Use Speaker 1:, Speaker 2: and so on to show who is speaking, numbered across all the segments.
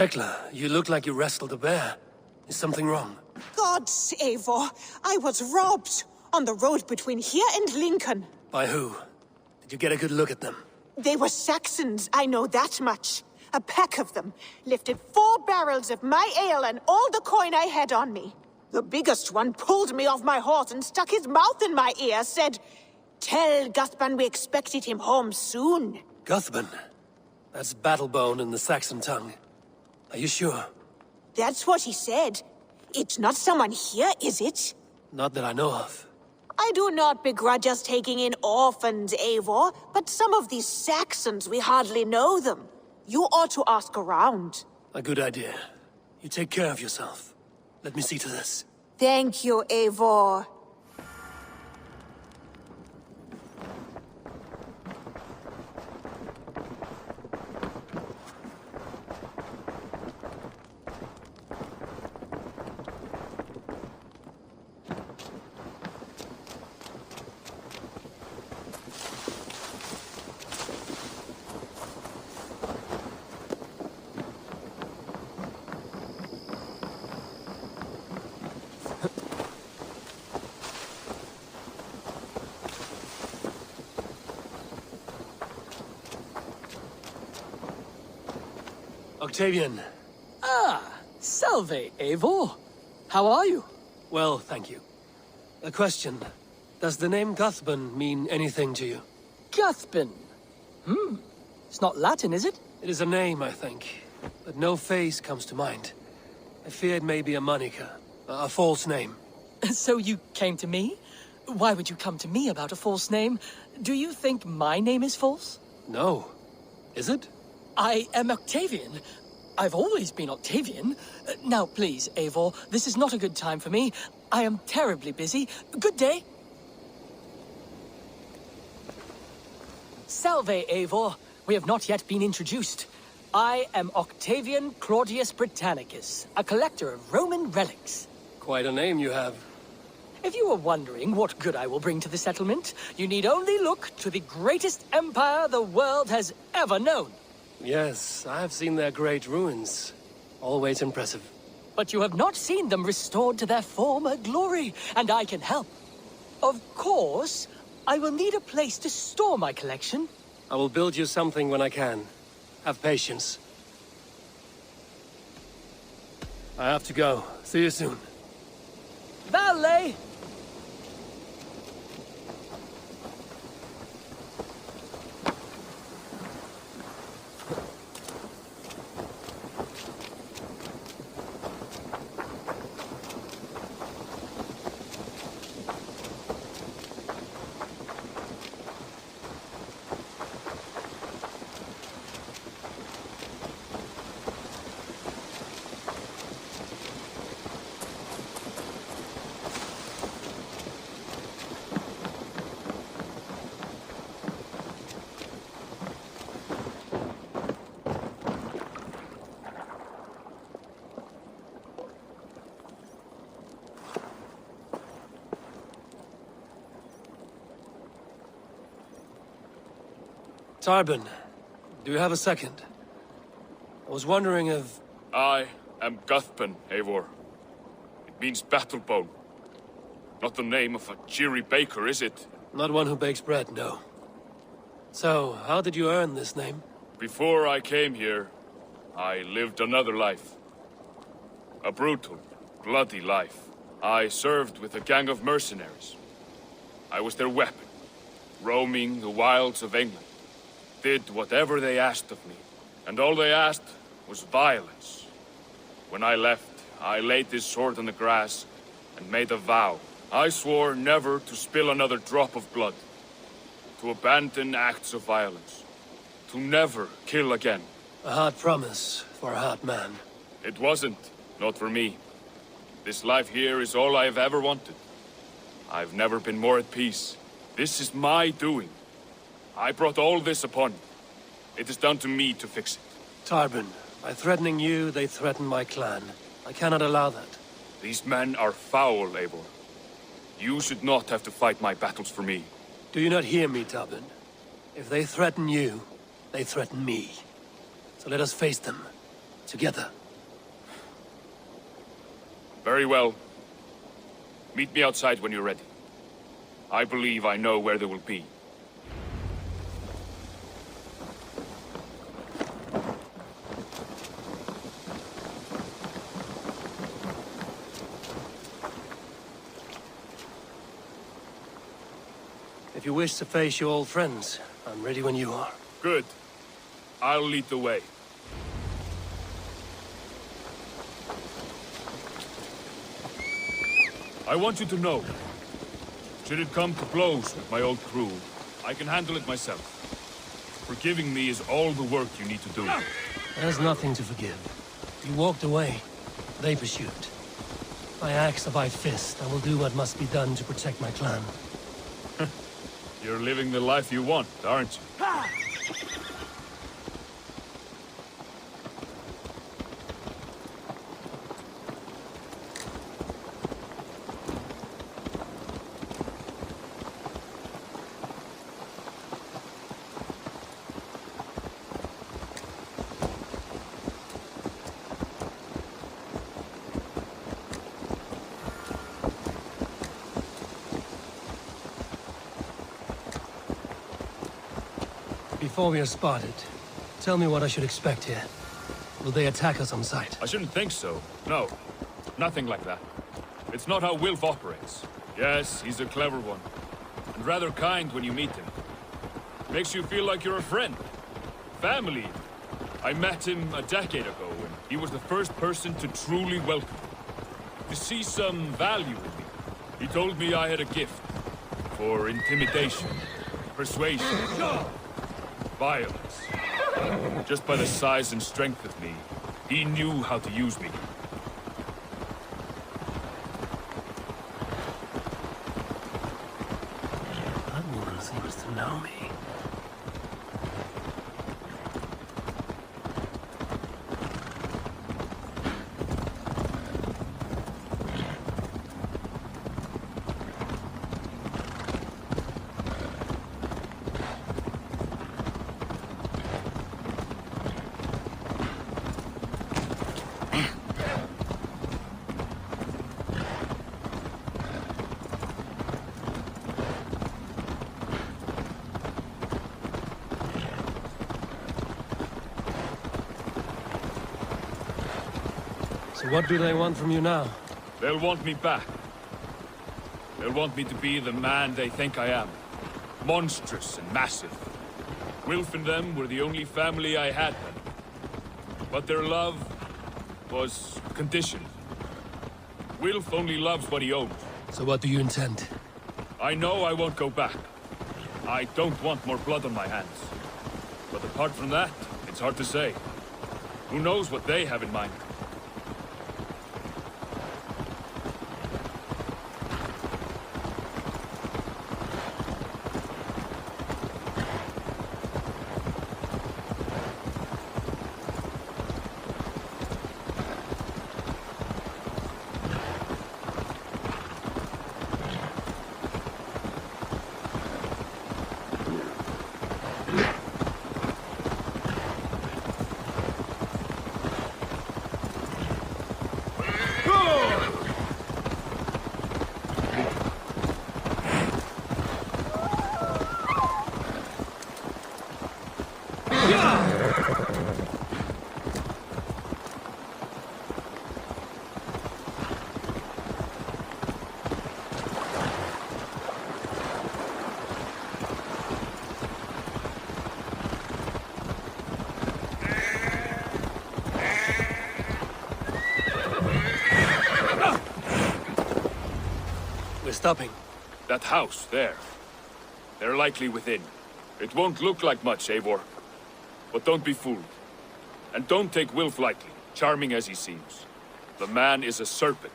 Speaker 1: Tekla, you look like you wrestled a bear. Is something wrong?
Speaker 2: Gods, Eivor, I was robbed on the road between here and Lincoln.
Speaker 1: By who? Did you get a good look at them?
Speaker 2: They were Saxons, I know that much. A pack of them lifted 4 barrels of my ale and all the coin I had on me. The biggest one pulled me off my horse and stuck his mouth in my ear, said, "Tell Guthban we expected him home soon."
Speaker 1: Guthban? That's Battlebone in the Saxon tongue. Are you sure?
Speaker 2: That's what he said. It's not someone here, is it?
Speaker 1: Not that I know of.
Speaker 2: I do not begrudge us taking in orphans, Eivor, but some of these Saxons, we hardly know them. You ought to ask around.
Speaker 1: A good idea. You take care of yourself. Let me see to this.
Speaker 2: Thank you, Eivor.
Speaker 1: Octavian.
Speaker 3: Ah, salve, Eivor. How are you?
Speaker 1: Well, thank you. A question. Does the name Guthban mean anything to you?
Speaker 3: Guthban. It's not Latin, is it?
Speaker 1: It is a name, I think. But no face comes to mind. I fear it may be a moniker. A false name.
Speaker 3: So you came to me? Why would you come to me about a false name? Do you think my name is false?
Speaker 1: No. Is it?
Speaker 3: I am Octavian. I've always been Octavian. Now, please, Eivor, this is not a good time for me. I am terribly busy. Good day. Salve, Eivor. We have not yet been introduced. I am Octavian Claudius Britannicus, a collector of Roman relics.
Speaker 1: Quite a name you have.
Speaker 3: If you are wondering what good I will bring to the settlement, you need only look to the greatest empire the world has ever known.
Speaker 1: Yes, I have seen their great ruins. Always impressive.
Speaker 3: But you have not seen them restored to their former glory, and I can help. Of course, I will need a place to store my collection.
Speaker 1: I will build you something when I can. Have patience. I have to go. See you soon.
Speaker 3: Valet!
Speaker 1: Tarbin, do you have a second? I was wondering if...
Speaker 4: I am Guthban, Eivor. It means battlebone. Not the name of a cheery baker, is it?
Speaker 1: Not one who bakes bread, no. So, how did you earn this name?
Speaker 4: Before I came here, I lived another life. A brutal, bloody life. I served with a gang of mercenaries. I was their weapon, roaming the wilds of England. Did whatever they asked of me, and all they asked was violence. When I left, I laid this sword on the grass and made a vow. I swore never to spill another drop of blood, to abandon acts of violence, to never kill again.
Speaker 1: A hard promise for a hard man.
Speaker 4: It wasn't, not for me. This life here is all I've ever wanted. I've never been more at peace. This is my doing. I brought all this upon you. It is down to me to fix it.
Speaker 1: Tarbin, by threatening you, they threaten my clan. I cannot allow that.
Speaker 4: These men are foul, Eivor. You should not have to fight my battles for me.
Speaker 1: Do you not hear me, Tarbin? If they threaten you, they threaten me. So let us face them, together.
Speaker 4: Very well. Meet me outside when you're ready. I believe I know where they will be.
Speaker 1: If you wish to face your old friends, I'm ready when you are.
Speaker 4: Good. I'll lead the way. I want you to know, should it come to blows with my old crew, I can handle it myself. Forgiving me is all the work you need to do.
Speaker 1: There's nothing to forgive. You walked away. They pursued. By axe or by fist, I will do what must be done to protect my clan.
Speaker 4: You're living the life you want, aren't you?
Speaker 1: Before we are spotted, tell me what I should expect here. Will they attack us on sight?
Speaker 4: I shouldn't think so. No. Nothing like that. It's not how Wilf operates. Yes, he's a clever one. And rather kind when you meet him. Makes you feel like you're a friend. Family. I met him a decade ago, and he was the first person to truly welcome me. To see some value in me. He told me I had a gift. For intimidation. Persuasion. Violence. Just by the size and strength of me, he knew how to use me.
Speaker 1: That woman seems to know me. So what do they want from you now?
Speaker 4: They'll want me back. They'll want me to be the man they think I am. Monstrous and massive. Wilf and them were the only family I had then. But their love was conditioned. Wilf only loves what he owns.
Speaker 1: So what do you intend?
Speaker 4: I know I won't go back. I don't want more blood on my hands. But apart from that, it's hard to say. Who knows what they have in mind?
Speaker 1: Stopping.
Speaker 4: That house, there. They're likely within. It won't look like much, Eivor. But don't be fooled. And don't take Wilf lightly, charming as he seems. The man is a serpent.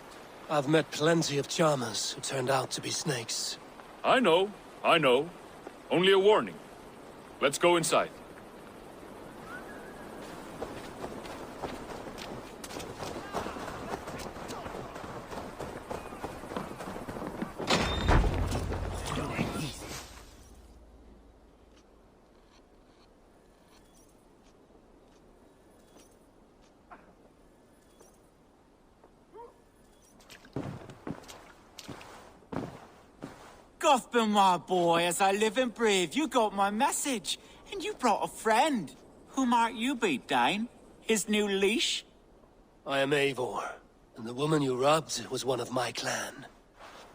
Speaker 1: I've met plenty of charmers who turned out to be snakes.
Speaker 4: I know. Only a warning. Let's go inside.
Speaker 5: Gothman, my boy, as I live and breathe, you got my message. And you brought a friend. Who might you be, Dane? His new leash?
Speaker 1: I am Eivor, and the woman you robbed was one of my clan.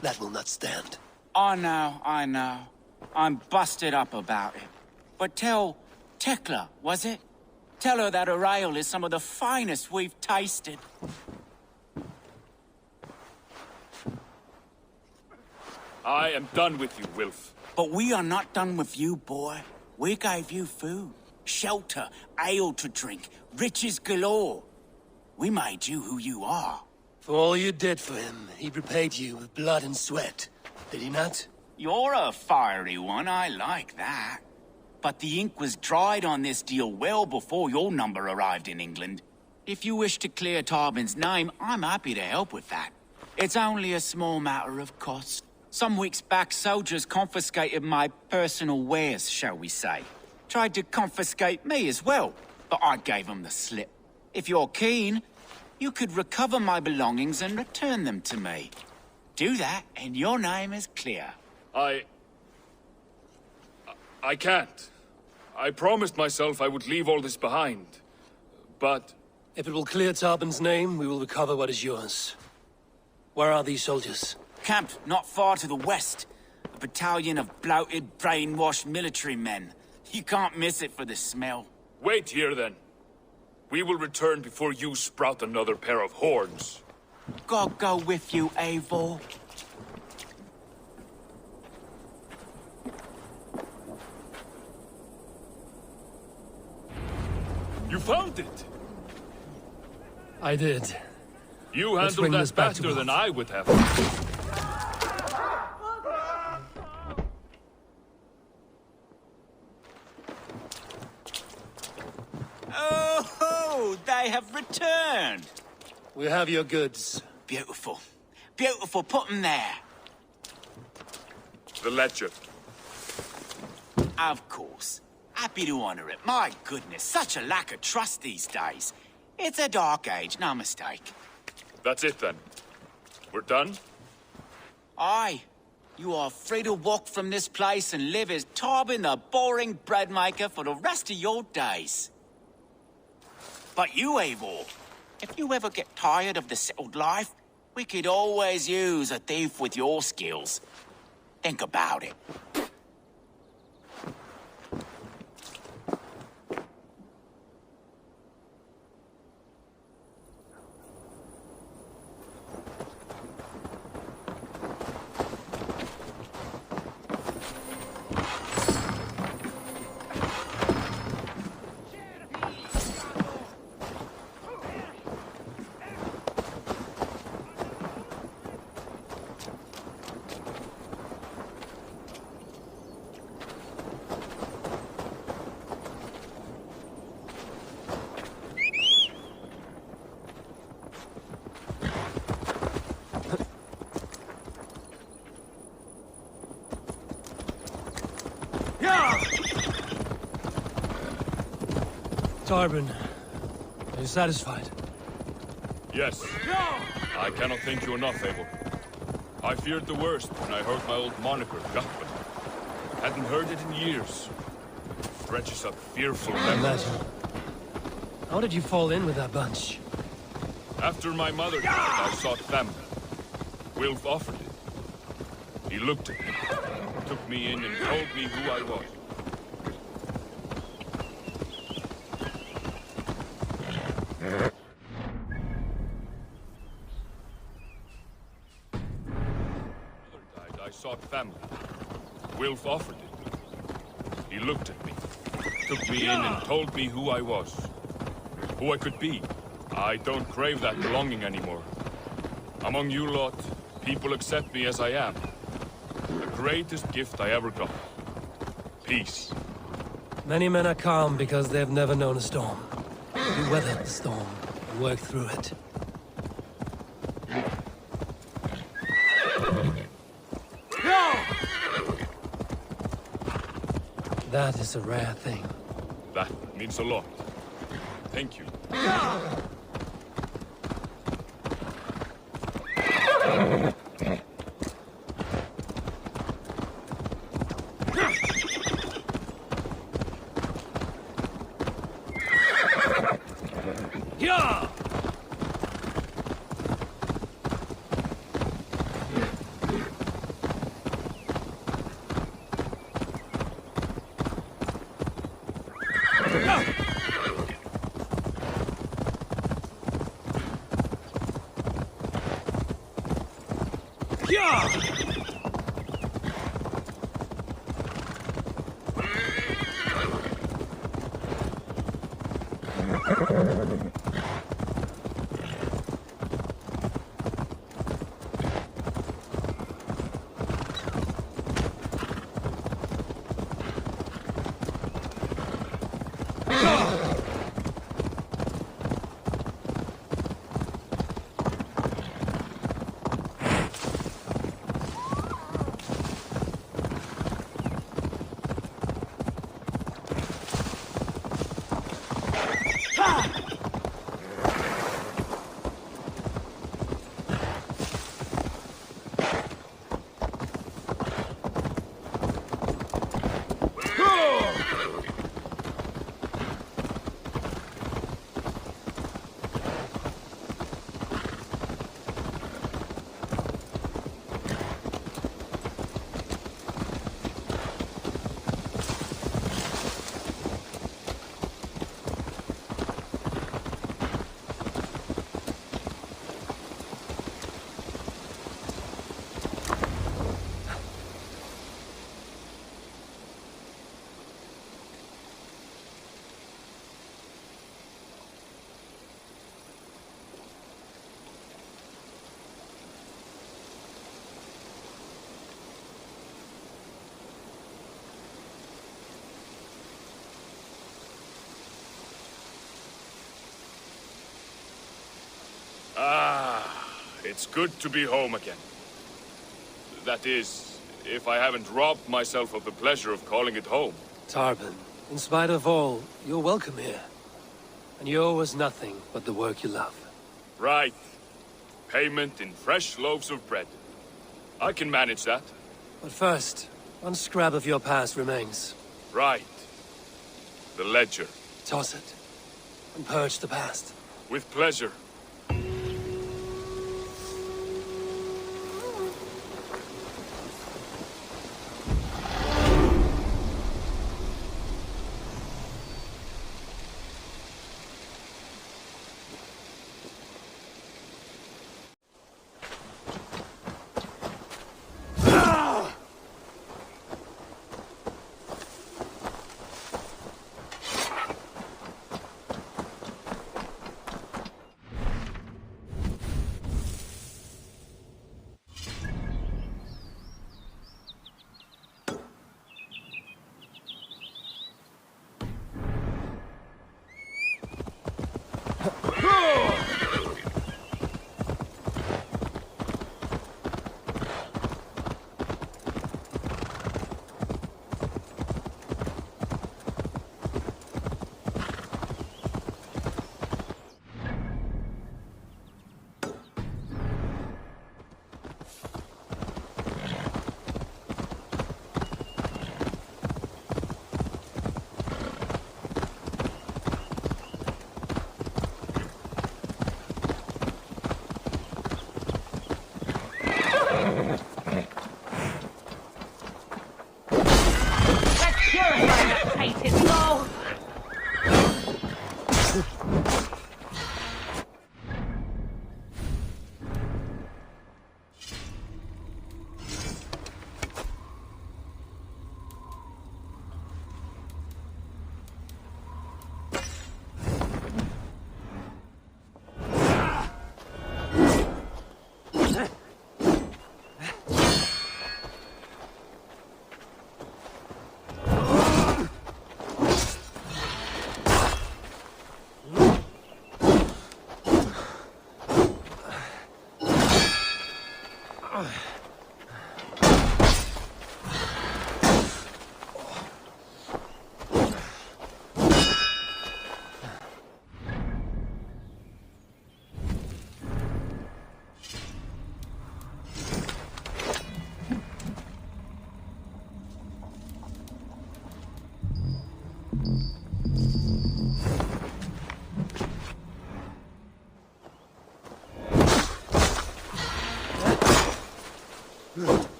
Speaker 1: That will not stand.
Speaker 5: I know. I'm busted up about it. But tell Tekla, was it? Tell her that her ale is some of the finest we've tasted.
Speaker 4: I am done with you, Wilf.
Speaker 5: But we are not done with you, boy. We gave you food, shelter, ale to drink, riches galore. We made you who you are.
Speaker 1: For all you did for him, he repaid you with blood and sweat. Did he not?
Speaker 5: You're a fiery one, I like that. But the ink was dried on this deal well before your number arrived in England. If you wish to clear Tarbin's name, I'm happy to help with that. It's only a small matter of cost. Some weeks back, soldiers confiscated my personal wares, shall we say. Tried to confiscate me as well, but I gave them the slip. If you're keen, you could recover my belongings and return them to me. Do that, and your name is clear.
Speaker 4: I can't. I promised myself I would leave all this behind. But...
Speaker 1: If it will clear Tarbin's name, we will recover what is yours. Where are these soldiers?
Speaker 5: Camped not far to the west. A battalion of bloated, brainwashed military men. You can't miss it for the smell.
Speaker 4: Wait here, then. We will return before you sprout another pair of horns.
Speaker 5: God go with you, Eivor.
Speaker 4: You found it!
Speaker 1: I did.
Speaker 4: You
Speaker 1: Let's
Speaker 4: handled
Speaker 1: bring this
Speaker 4: that
Speaker 1: back to
Speaker 4: better
Speaker 1: Wolf.
Speaker 4: than I would have.
Speaker 5: Oh, they have returned.
Speaker 1: We have your goods.
Speaker 5: Beautiful. Beautiful, put them there.
Speaker 4: The ledger.
Speaker 5: Of course. Happy to honor it. My goodness, such a lack of trust these days. It's a dark age, no mistake.
Speaker 4: That's it, then. We're done?
Speaker 5: Aye. You are free to walk from this place and live as Tarbin the boring bread maker for the rest of your days. But you, Eivor, if you ever get tired of the settled life, we could always use a thief with your skills. Think about it.
Speaker 1: Tarbin, are you satisfied?
Speaker 4: Yes. I cannot thank you enough, Abel. I feared the worst when I heard my old moniker, Guthman. Hadn't heard it in years. Dredges up fearful memories.
Speaker 1: Imagine. How did you fall in with that bunch?
Speaker 4: After my mother died, I sought family. Wilf offered it. He looked at me, took me in and told me who I was. Family. Wilf offered it. He looked at me, took me in and told me who I was. Who I could be. I don't crave that belonging anymore. Among you lot, people accept me as I am. The greatest gift I ever got. Peace.
Speaker 1: Many men are calm because they have never known a storm. You weathered the storm and worked through it. That is a rare thing.
Speaker 4: That means a lot. Thank you. It's good to be home again. That is, if I haven't robbed myself of the pleasure of calling it home.
Speaker 1: Tarban, in spite of all, you're welcome here. And you owe us nothing but the work you love.
Speaker 4: Right. Payment in fresh loaves of bread. I can manage that.
Speaker 1: But first, one scrap of your past remains.
Speaker 4: Right. The ledger.
Speaker 1: Toss it, and purge the past.
Speaker 4: With pleasure.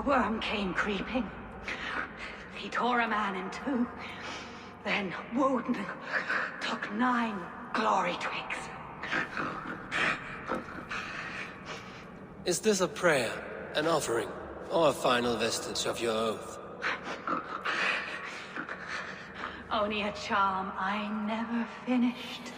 Speaker 6: worm came creeping. He tore a man in two. Then Woden took 9 glory twigs.
Speaker 1: Is this a prayer, an offering, or a final vestige of your oath?
Speaker 6: Only a charm I never finished.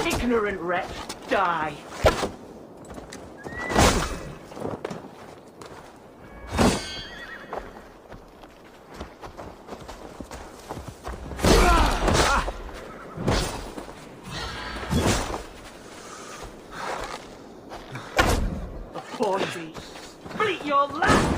Speaker 2: Ignorant wretch, die. Upon thee, split your lap!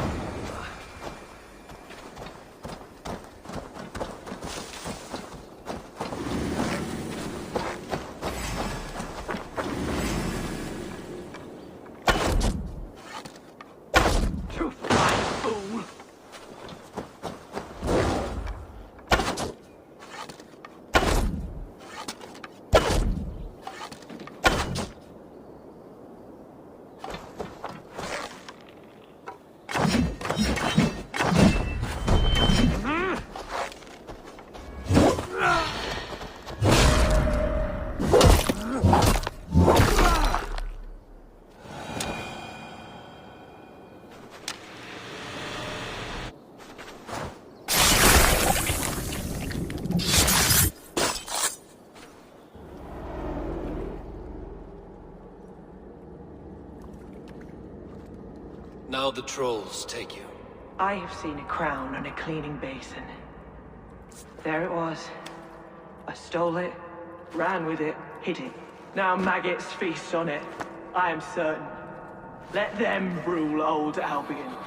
Speaker 1: Now the trolls take you.
Speaker 7: I have seen a crown on a cleaning basin. There it was. I stole it, ran with it, hid it. Now maggots feast on it. I am certain. Let them rule old Albion.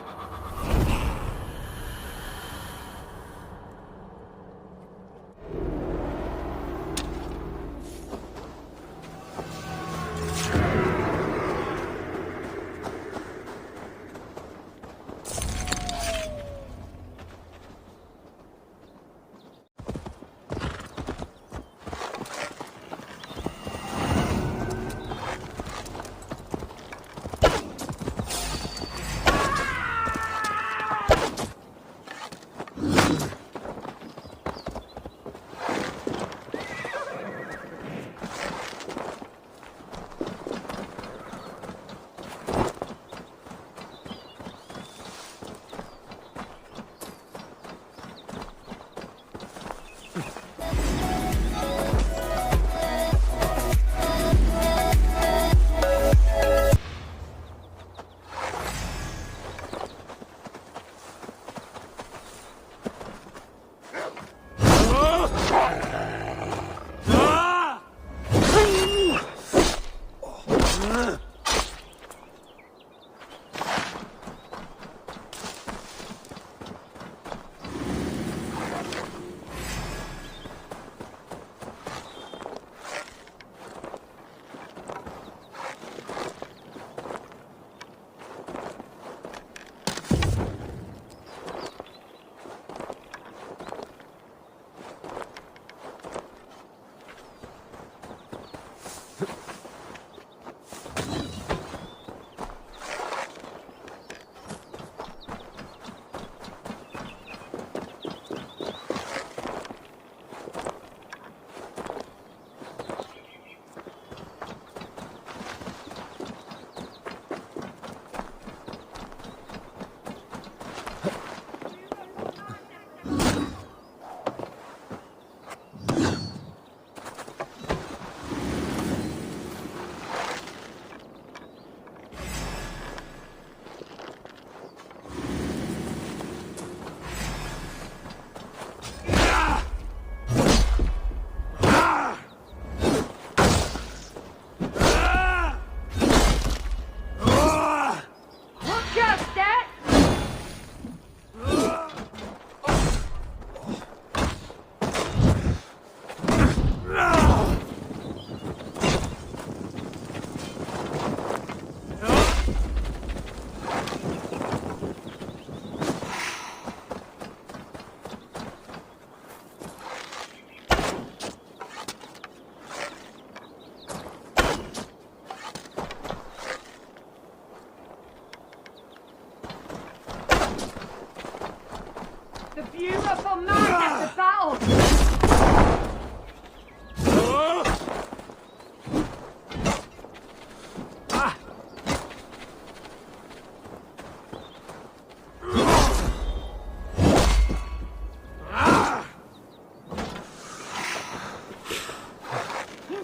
Speaker 6: Beautiful man at the battle!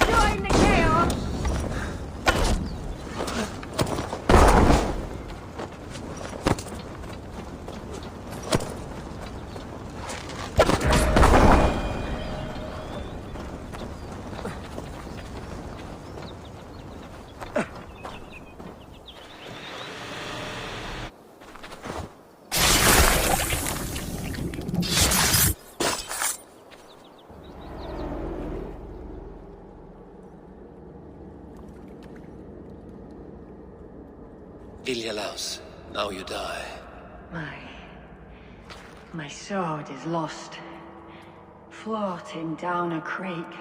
Speaker 6: Join the chaos!
Speaker 1: Ilyalaus, now you die.
Speaker 6: My sword is lost. Floating down a creek.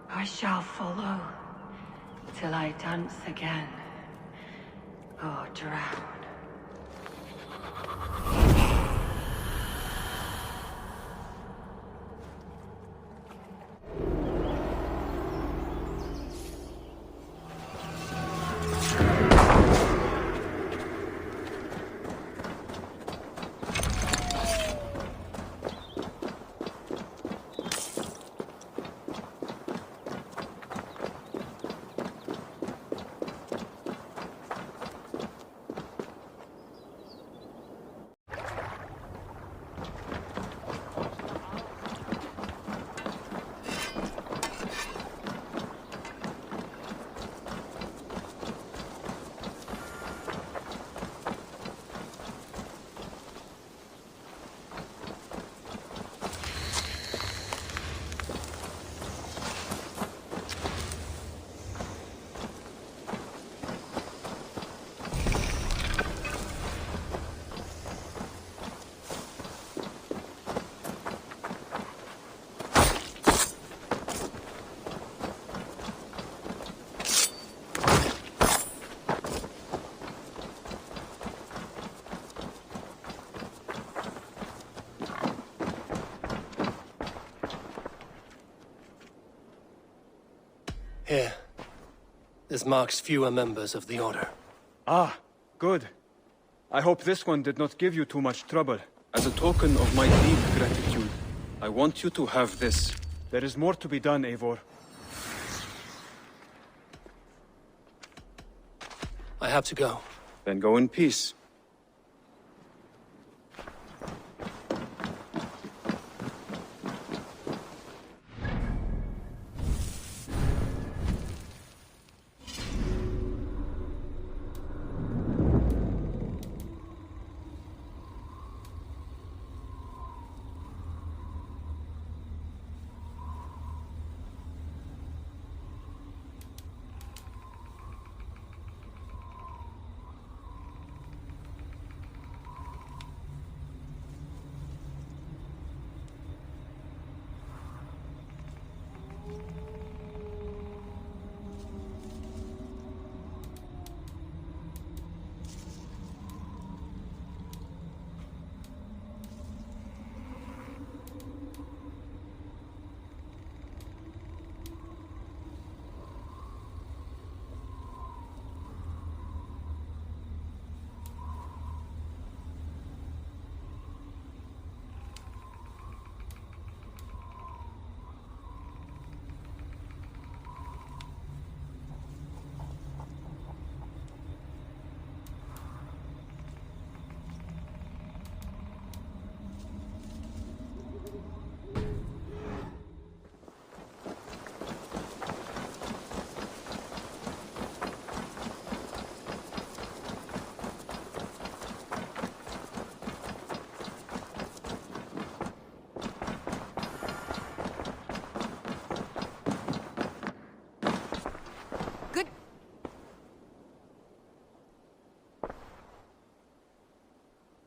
Speaker 6: I shall follow till I dance again. Or drown.
Speaker 1: Here. This marks fewer members of the Order.
Speaker 8: Ah, good. I hope this one did not give you too much trouble. As a token of my deep gratitude, I want you to have this. There is more to be done, Eivor.
Speaker 1: I have to go.
Speaker 8: Then go in peace.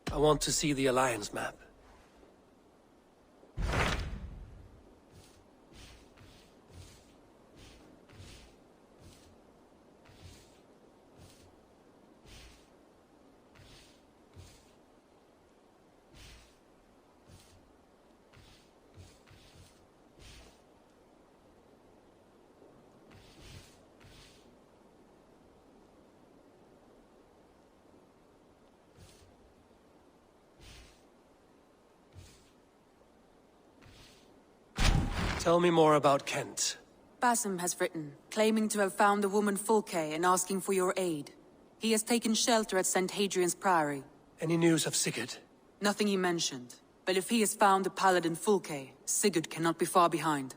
Speaker 1: I want to see the Alliance map. Tell me more about Kent.
Speaker 9: Basim has written, claiming to have found the woman Fulke and asking for your aid. He has taken shelter at St. Hadrian's Priory.
Speaker 1: Any news of Sigurd?
Speaker 9: Nothing he mentioned. But if he has found the paladin Fulke, Sigurd cannot be far behind.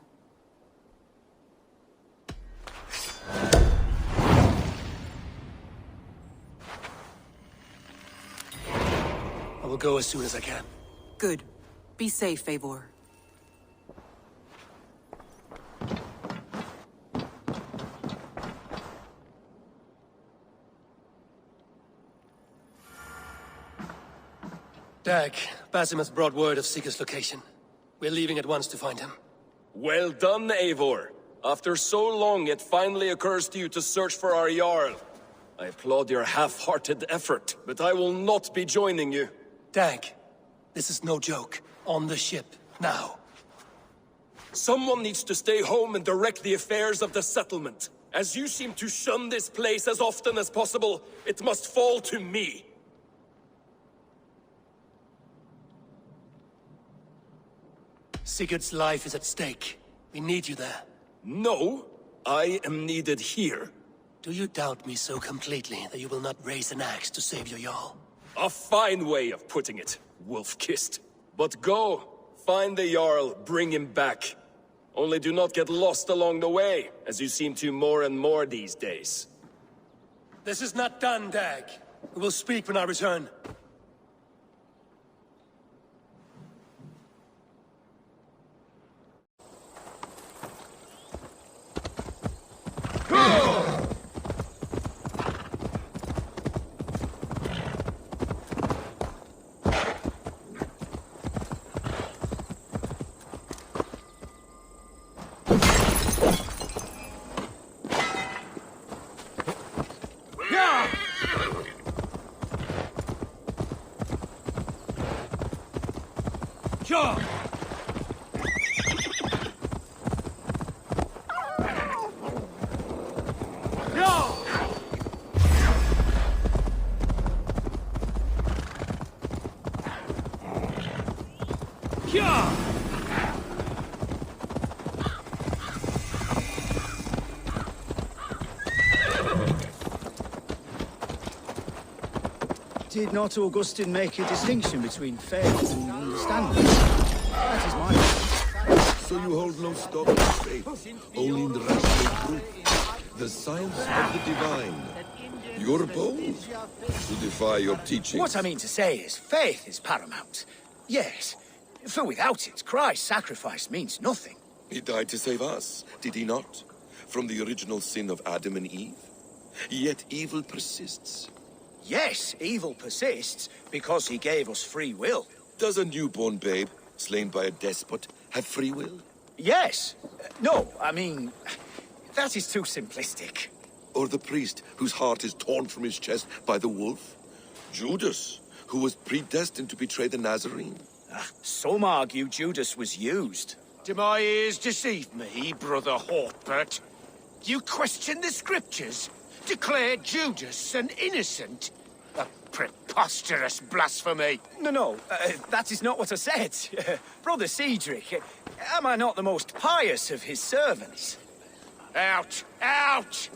Speaker 1: I will go as soon as I can.
Speaker 9: Good. Be safe, Eivor.
Speaker 1: Dag, Basim has brought word of Sigurd's location. We're leaving at once to find him.
Speaker 10: Well done, Eivor. After so long, it finally occurs to you to search for our Jarl. I applaud your half-hearted effort, but I will not be joining you.
Speaker 1: Dag, this is no joke. On the ship, now.
Speaker 10: Someone needs to stay home and direct the affairs of the settlement. As you seem to shun this place as often as possible, it must fall to me.
Speaker 1: Sigurd's life is at stake. We need you there.
Speaker 10: No, I am needed here.
Speaker 1: Do you doubt me so completely that you will not raise an axe to save your Jarl?
Speaker 10: A fine way of putting it, wolf-kissed. But go, find the Jarl, bring him back. Only do not get lost along the way, as you seem to more and more these days.
Speaker 1: This is not done, Dag. We will speak when I return.
Speaker 11: Did not Augustine make a distinction between faith and understanding? That is my point.
Speaker 12: So you hold no stock in faith, only in the rational truth, the science of the divine. You're bold to defy your teachings.
Speaker 11: What I mean to say is, faith is paramount. Yes, for without it, Christ's sacrifice means nothing.
Speaker 12: He died to save us, did he not? From the original sin of Adam and Eve. Yet evil persists.
Speaker 11: Yes, evil persists because he gave us free will.
Speaker 12: Does a newborn babe, slain by a despot, have free will?
Speaker 11: Yes. No, I mean, that is too simplistic.
Speaker 12: Or the priest whose heart is torn from his chest by the wolf? Judas, who was predestined to betray the Nazarene?
Speaker 11: Some argue Judas was used.
Speaker 13: Do my ears deceive me, Brother Hortbert? You question the scriptures? Declare Judas an innocent? A preposterous blasphemy!
Speaker 11: No, that is not what I said. Brother Cedric, am I not the most pious of his servants?
Speaker 13: Out! Out!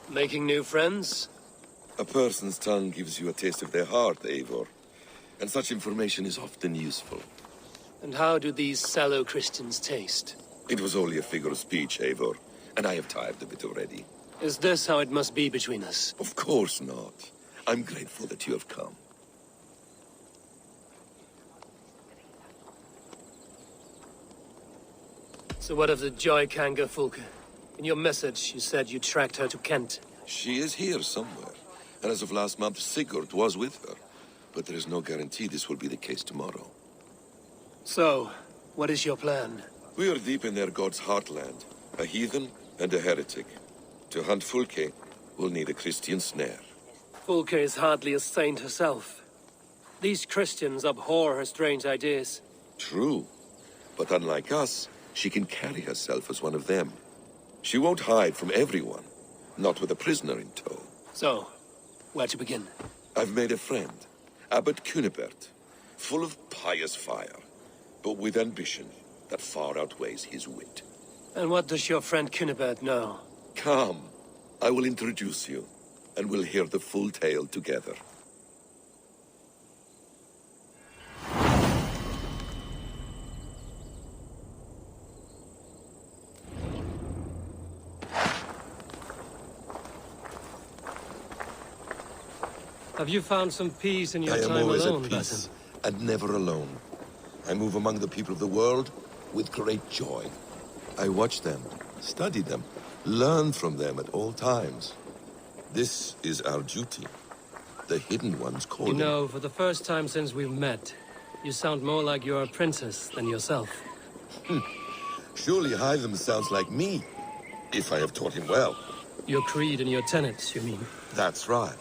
Speaker 1: Making new friends?
Speaker 12: A person's tongue gives you a taste of their heart, Eivor. And such information is often useful.
Speaker 1: And how do these sallow Christians taste?
Speaker 12: It was only a figure of speech, Eivor, and I have tired of it already.
Speaker 1: Is this how it must be between us?
Speaker 12: Of course not. I'm grateful that you have come.
Speaker 1: So what of the Joy Kanga Fulke? In your message, you said you tracked her to Kent.
Speaker 12: She is here somewhere, and as of last month, Sigurd was with her. But there is no guarantee this will be the case tomorrow.
Speaker 1: So, what is your plan?
Speaker 12: We are deep in their god's heartland, a heathen and a heretic. To hunt Fulke, we'll need a Christian snare.
Speaker 1: Fulke is hardly a saint herself. These Christians abhor her strange ideas.
Speaker 12: True, but unlike us, she can carry herself as one of them. She won't hide from everyone, not with a prisoner in tow.
Speaker 1: So, where to begin?
Speaker 12: I've made a friend, Abbot Cunibert. full of pious fire, but with ambition that far outweighs his wit.
Speaker 1: And what does your friend Cunibert know?
Speaker 12: Come, I will introduce you, and we'll hear the full tale together.
Speaker 1: Have you found some peace in your time alone,
Speaker 12: I am always at
Speaker 1: Basim?
Speaker 12: peace, and never alone. I move among the people of the world with great joy. I watch them, study them, learn from them at all times. This is our duty. The Hidden One's calling.
Speaker 1: You know, for the first time since we've met, you sound more like you're a princess than yourself.
Speaker 12: Surely Hytham sounds like me, if I have taught him well.
Speaker 1: Your creed and your tenets, you mean?
Speaker 12: That's right.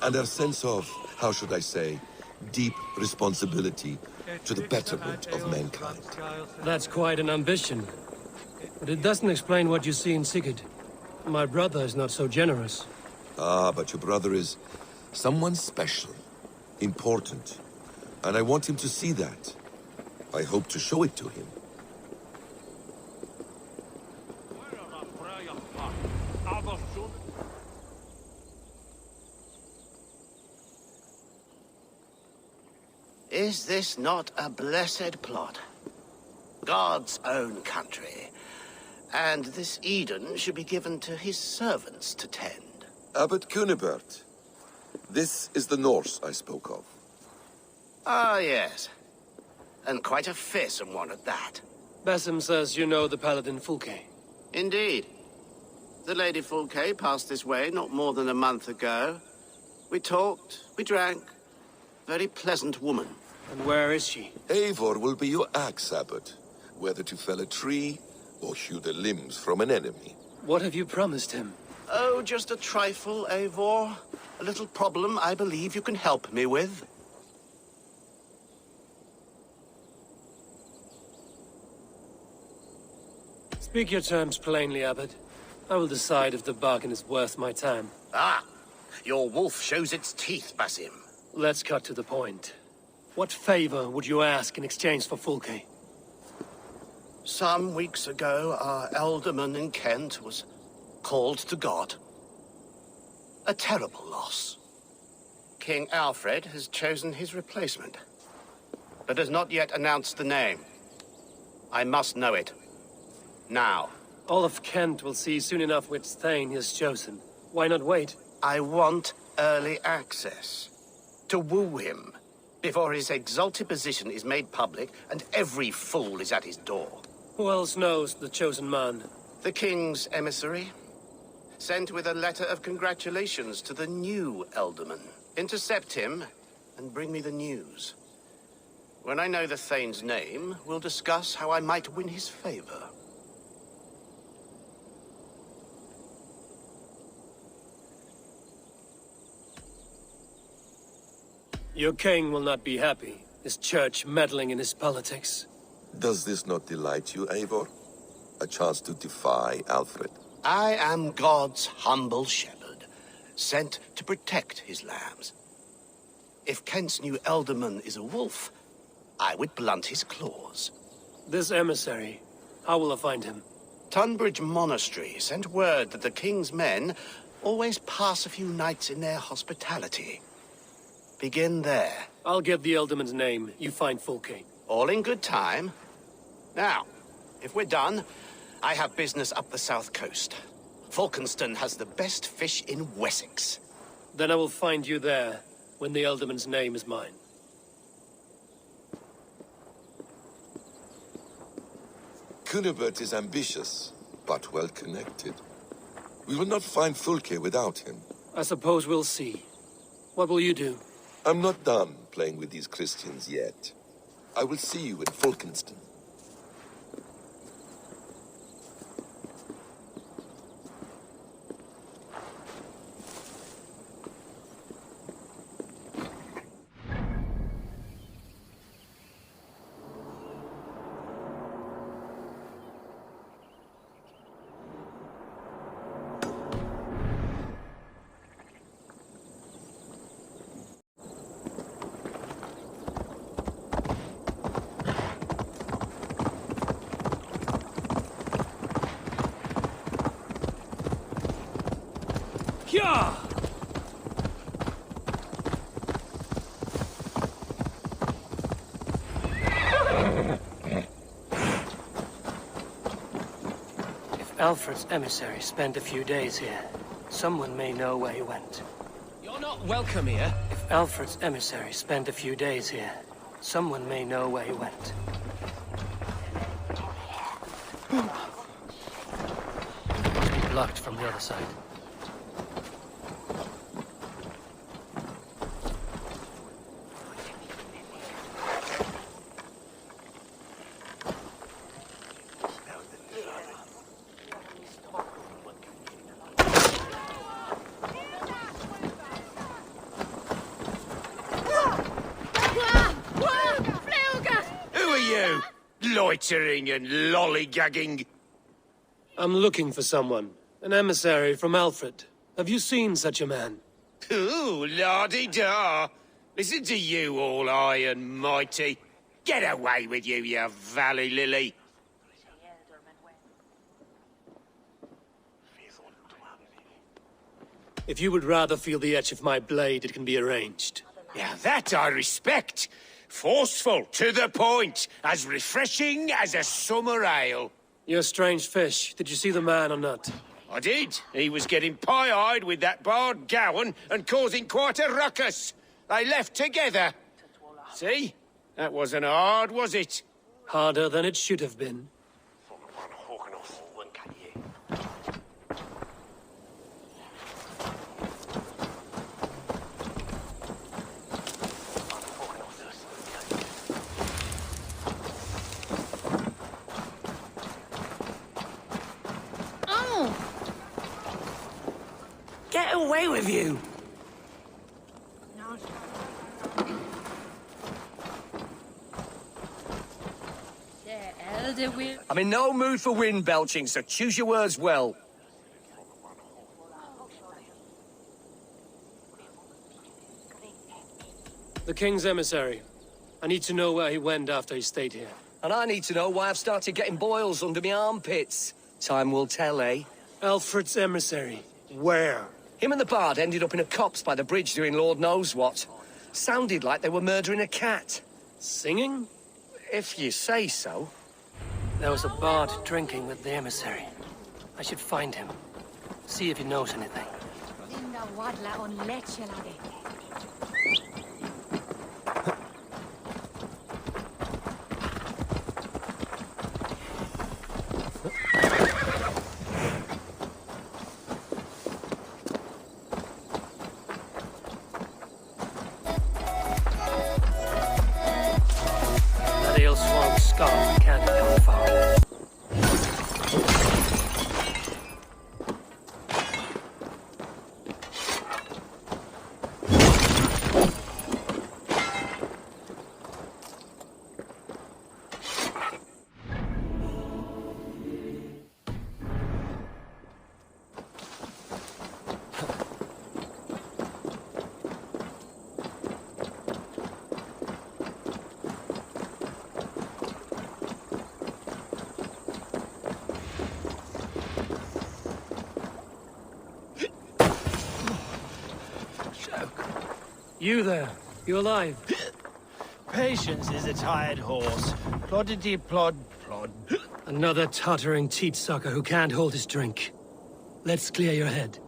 Speaker 12: And our sense of, how should I say, deep responsibility to the betterment of mankind.
Speaker 1: That's quite an ambition. But it doesn't explain what you see in Sigurd. My brother is not so generous.
Speaker 12: Ah, but your brother is someone special, important. And I want him to see that. I hope to show it to him.
Speaker 13: Is this not a blessed plot? God's own country. And this Eden should be given to his servants to tend.
Speaker 12: Abbot Cunibert. This is the Norse I spoke of.
Speaker 13: Ah, yes. And quite a fearsome one at that.
Speaker 1: Basim says you know the paladin Fulke.
Speaker 13: Indeed. The Lady Fulke passed this way not more than a month ago. We talked, we drank. Very pleasant woman.
Speaker 1: And where is she?
Speaker 12: Eivor will be your axe, Abbot. Whether to fell a tree or hew the limbs from an enemy.
Speaker 1: What have you promised him?
Speaker 13: Oh, just a trifle, Eivor. A little problem I believe you can help me with.
Speaker 1: Speak your terms plainly, Abbot. I will decide if the bargain is worth my time.
Speaker 13: Ah! Your wolf shows its teeth, Basim.
Speaker 1: Let's cut to the point. What favor would you ask in exchange for Fulke?
Speaker 13: Some weeks ago, our alderman in Kent was called to God. A terrible loss. King Aelfred has chosen his replacement, but has not yet announced the name. I must know it. Now.
Speaker 1: All of Kent will see soon enough which Thane he has chosen. Why not wait?
Speaker 13: I want early access. To woo him, before his exalted position is made public and every fool is at his door.
Speaker 1: Who else knows the chosen man?
Speaker 13: The king's emissary. Sent with a letter of congratulations to the new alderman. Intercept him and bring me the news. When I know the Thane's name, we'll discuss how I might win his favor.
Speaker 1: Your king will not be happy, his church meddling in his politics.
Speaker 12: Does this not delight you, Eivor? A chance to defy Aelfred?
Speaker 13: I am God's humble shepherd, sent to protect his lambs. If Kent's new alderman is a wolf, I would blunt his claws.
Speaker 1: This emissary, how will I find him?
Speaker 13: Tunbridge Monastery sent word that the king's men always pass a few nights in their hospitality. Begin there.
Speaker 1: I'll get the alderman's name. You find Fulke.
Speaker 13: All in good time. Now, if we're done, I have business up the south coast. Falkenston has the best fish in Wessex.
Speaker 1: Then I will find you there, when the alderman's name is mine.
Speaker 12: Cunibert is ambitious, but well-connected. We will not find Fulke without him.
Speaker 1: I suppose we'll see. What will you do?
Speaker 12: I'm not done playing with these Christians yet. I will see you in Falkenston.
Speaker 1: Yeah! If Aelfred's emissary spent a few days here, someone may know where he went.
Speaker 14: You're not welcome here.
Speaker 1: If Aelfred's emissary spent a few days here, someone may know where he went. Must be blocked from the other side.
Speaker 13: Loitering and lollygagging.
Speaker 1: I'm looking for someone. An emissary from Aelfred. Have you seen such a man?
Speaker 13: Ooh, la-di-da. Listen to you, all high and mighty. Get away with you, you valley lily.
Speaker 1: If you would rather feel the edge of my blade, it can be arranged.
Speaker 13: Yeah, that I respect. Forceful, to the point, as refreshing as a summer ale.
Speaker 1: You're a strange fish. Did you see the man or not?
Speaker 13: I did. He was getting pie-eyed with that bard Gowan and causing quite a ruckus. They left together. See? That wasn't hard, was it?
Speaker 1: Harder than it should have been.
Speaker 14: Get away with you! I'm in no mood for wind belching, so choose your words well.
Speaker 1: The King's emissary. I need to know where he went after he stayed here.
Speaker 14: And I need to know why I've started getting boils under my armpits. Time will tell, eh?
Speaker 1: Aelfred's emissary. Where?
Speaker 14: Him and the bard ended up in a copse by the bridge doing Lord knows what. Sounded like they were murdering a cat.
Speaker 1: Singing?
Speaker 14: If you say so.
Speaker 1: There was a bard drinking with the emissary. I should find him. See if he knows anything. That ale swamp scarf can't go far. You there. You alive?
Speaker 11: Patience is a tired horse. Ploddity plod plod.
Speaker 1: Another tottering teat sucker who can't hold his drink. Let's clear your head.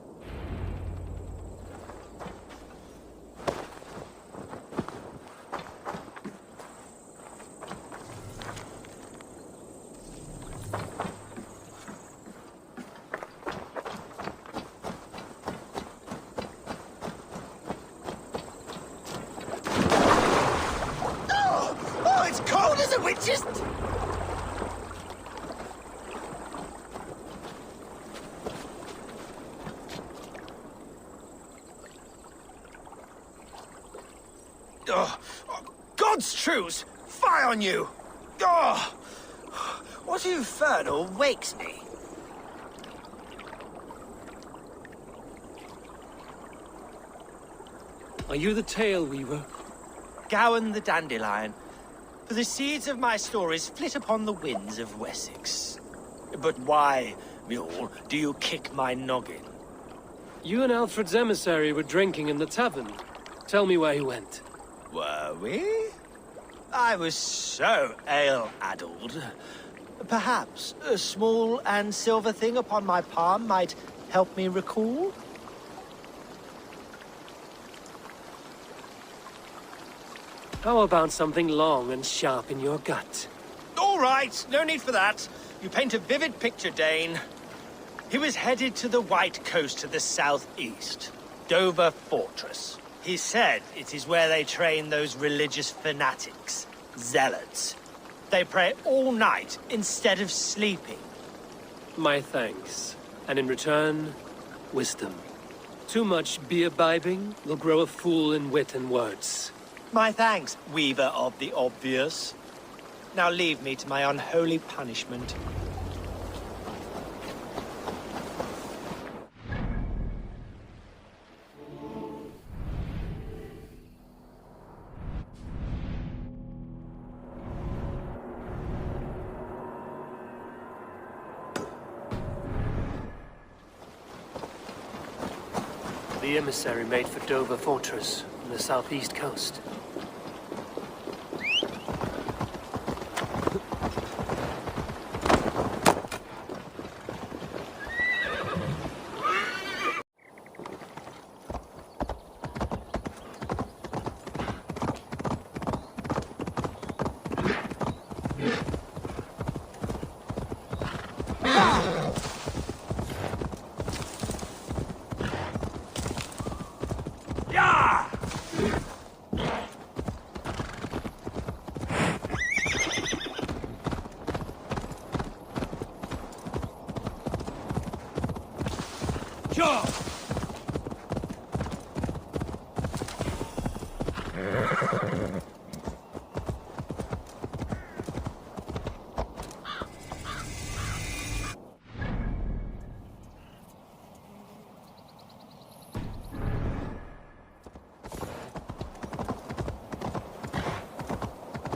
Speaker 11: God's truce! Fire on you! Oh, what infernal wakes me?
Speaker 1: Are you the tale weaver?
Speaker 11: Gowan the dandelion. For the seeds of my stories flit upon the winds of Wessex. But why, mule, do you kick my noggin?
Speaker 1: You and Alfred's emissary were drinking in the tavern. Tell me where he went.
Speaker 11: Were we? I was so ale-addled. Perhaps a small and silver thing upon my palm might help me recall?
Speaker 1: How about something long and sharp in your gut?
Speaker 11: All right, no need for that. You paint a vivid picture, Dane. He was headed to the White Coast to the southeast, Dover Fortress. He said it is where they train those religious fanatics, zealots. They pray all night instead of sleeping.
Speaker 1: My thanks. And in return, wisdom. Too much beer-bibbing will grow a fool in wit and words.
Speaker 11: My thanks, weaver of the obvious. Now leave me to my unholy punishment.
Speaker 1: The emissary made for Dover Fortress on the southeast coast.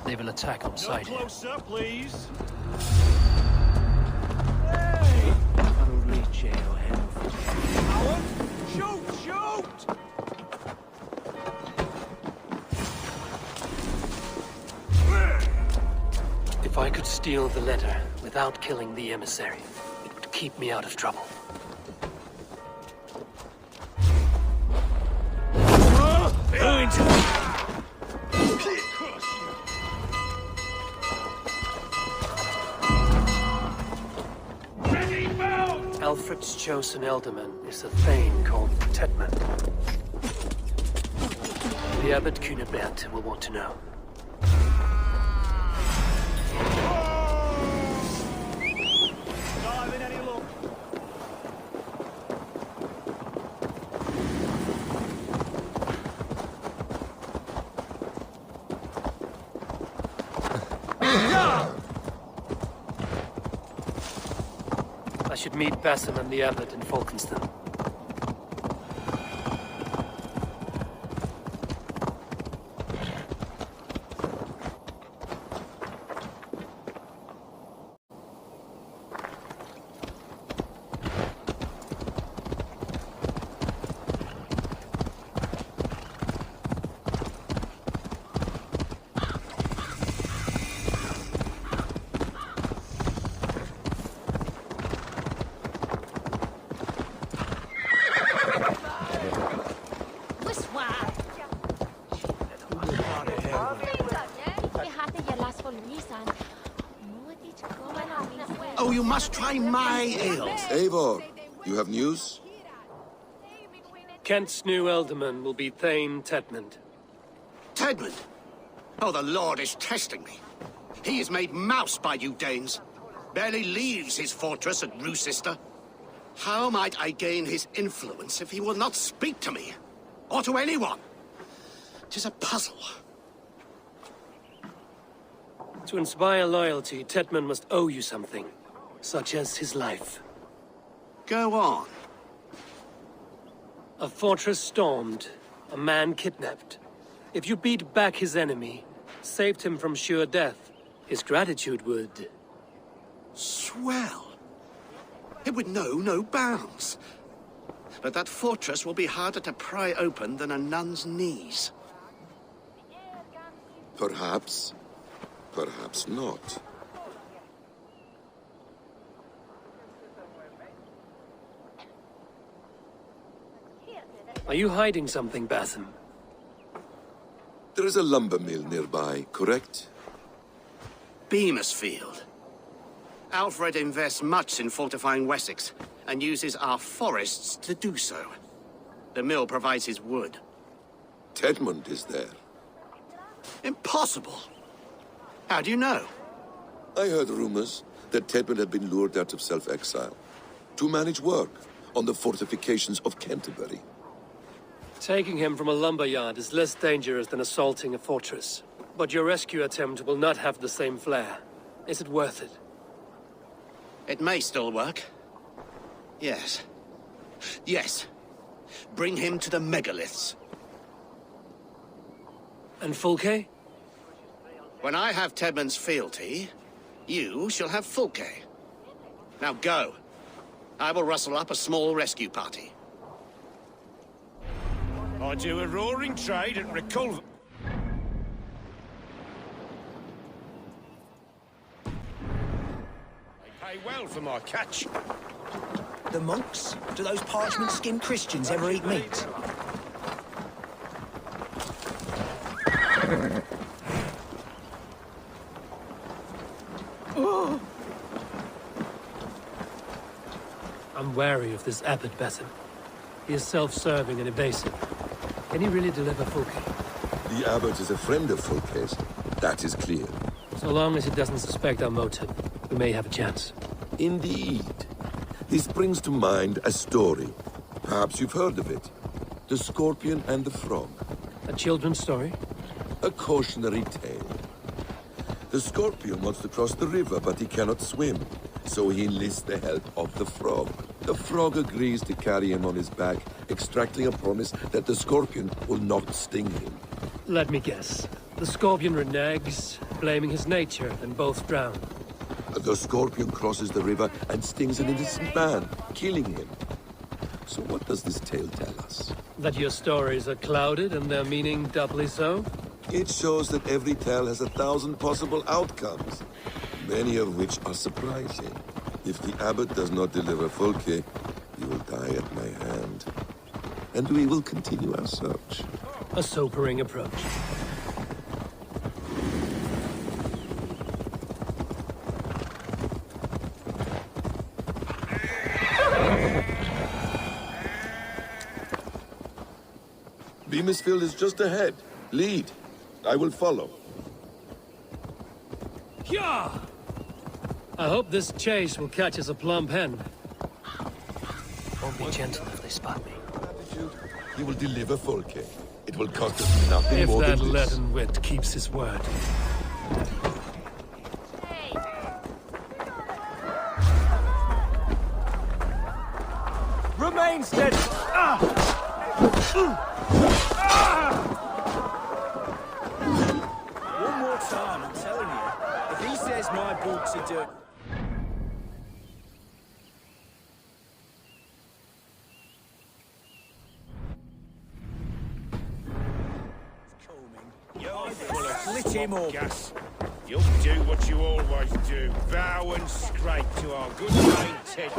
Speaker 1: They will attack on sight.
Speaker 15: No closer, please.
Speaker 1: Hey! Probably jail him.
Speaker 15: Howard, shoot! Shoot!
Speaker 1: If I could steal the letter without killing the emissary, it would keep me out of trouble. Alfred's chosen ealdorman is a thane called Tedman. The Abbot Cunibert will want to know. I should meet Bassan and the Abbot in Falkenston.
Speaker 13: Oh, you must try my ales.
Speaker 12: Eivor, you have news?
Speaker 1: Kent's new ealdorman will be Thane Tedmund.
Speaker 13: Tedmund? Oh, the Lord is testing me. He is made mouse by you Danes. Barely leaves his fortress at Roosister. How might I gain his influence if he will not speak to me? Or to anyone? 'Tis a puzzle.
Speaker 1: To inspire loyalty, Tedman must owe you something, such as his life.
Speaker 13: Go on.
Speaker 1: A fortress stormed, a man kidnapped. If you beat back his enemy, saved him from sure death, his gratitude would...
Speaker 13: Swell. It would know no bounds. but that fortress will be harder to pry open than a nun's knees.
Speaker 12: Perhaps. Perhaps not.
Speaker 1: Are you hiding something, Batham?
Speaker 12: There is a lumber mill nearby, correct?
Speaker 13: Beamisfield. Aelfred invests much in fortifying Wessex, and uses our forests to do so. The mill provides his wood.
Speaker 12: Tedmund is there.
Speaker 13: Impossible! How do you know?
Speaker 12: I heard rumors that Tedmund had been lured out of self-exile to manage work on the fortifications of Canterbury.
Speaker 1: Taking him from a lumberyard is less dangerous than assaulting a fortress. But your rescue attempt will not have the same flair. Is it worth it?
Speaker 13: It may still work. Yes. Yes. Bring him to the megaliths.
Speaker 1: And Fulke?
Speaker 13: When I have Tedmund's fealty, you shall have Fulke. Now go. I will rustle up a small rescue party.
Speaker 15: I do a roaring trade and recall. I pay well for my catch.
Speaker 16: The monks? Do those parchment-skinned Christians ever eat meat?
Speaker 1: I'm wary of this Abbot, Batham. He is self-serving and evasive. Can he really deliver Fulke?
Speaker 12: The Abbot is a friend of Fulke's. That is clear.
Speaker 1: So long as he doesn't suspect our motive, we may have a chance.
Speaker 12: Indeed. This brings to mind a story. Perhaps you've heard of it. The Scorpion and the Frog.
Speaker 1: A children's story?
Speaker 12: A cautionary tale. The Scorpion wants to cross the river, but he cannot swim. So he enlists the help of the Frog. The Frog agrees to carry him on his back, extracting a promise that the Scorpion will not sting him.
Speaker 1: Let me guess. The Scorpion reneges, blaming his nature, and both drown.
Speaker 12: The Scorpion crosses the river and stings an innocent man, killing him. So what does this tale tell us?
Speaker 1: That your stories are clouded and their meaning doubly so?
Speaker 12: It shows that every tale has 1,000 possible outcomes, many of which are surprising. If the Abbot does not deliver Fulke, he will die at my hand. And we will continue our search.
Speaker 1: A sobering approach.
Speaker 12: Beamisfield is just ahead. Lead. I will follow.
Speaker 1: Yeah! I hope this chase will catch us a plump hen. Won't be gentle if they spot me.
Speaker 12: He will deliver Fulke. It will cost us nothing more than this.
Speaker 1: If that leaden wit keeps his word.
Speaker 15: Remain steady! One more time, I'm telling you. If he says my boots are dirty... You're full of
Speaker 16: Split him up.
Speaker 15: gas. You'll do what you always do. Bow and scrape to our good mate Ted.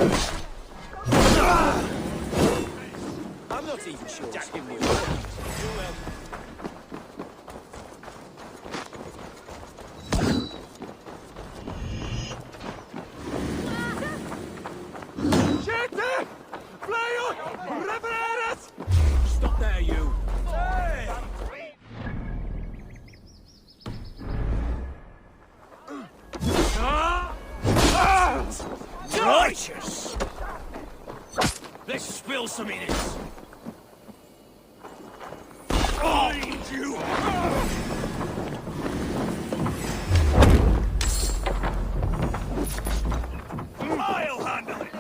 Speaker 16: I'm not even sure it's him we
Speaker 15: Stop there, you! Righteous! Let's spill some in it! Find you! I'll handle it!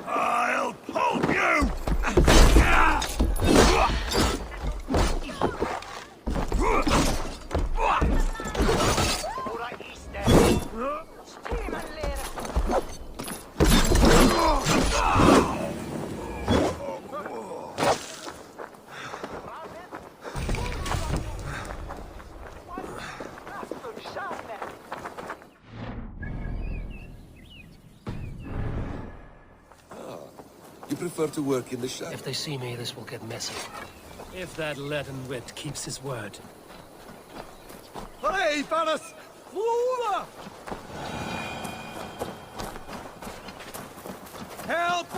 Speaker 15: I'll pulp you!
Speaker 12: prefer to work in the shadows.
Speaker 1: If they see me, this will get messy. If that leaden wit keeps his word.
Speaker 17: Hey, Valis! Flora! Help!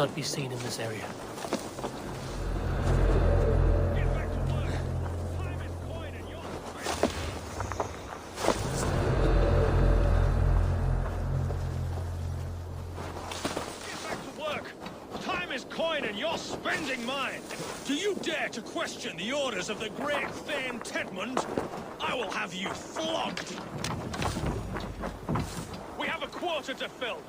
Speaker 1: Not be seen in this area.
Speaker 15: Time is coin and you're spending mine! Do you dare to question the orders of the great Thane Tedmund? I will have you flogged! We have a quarter to fill!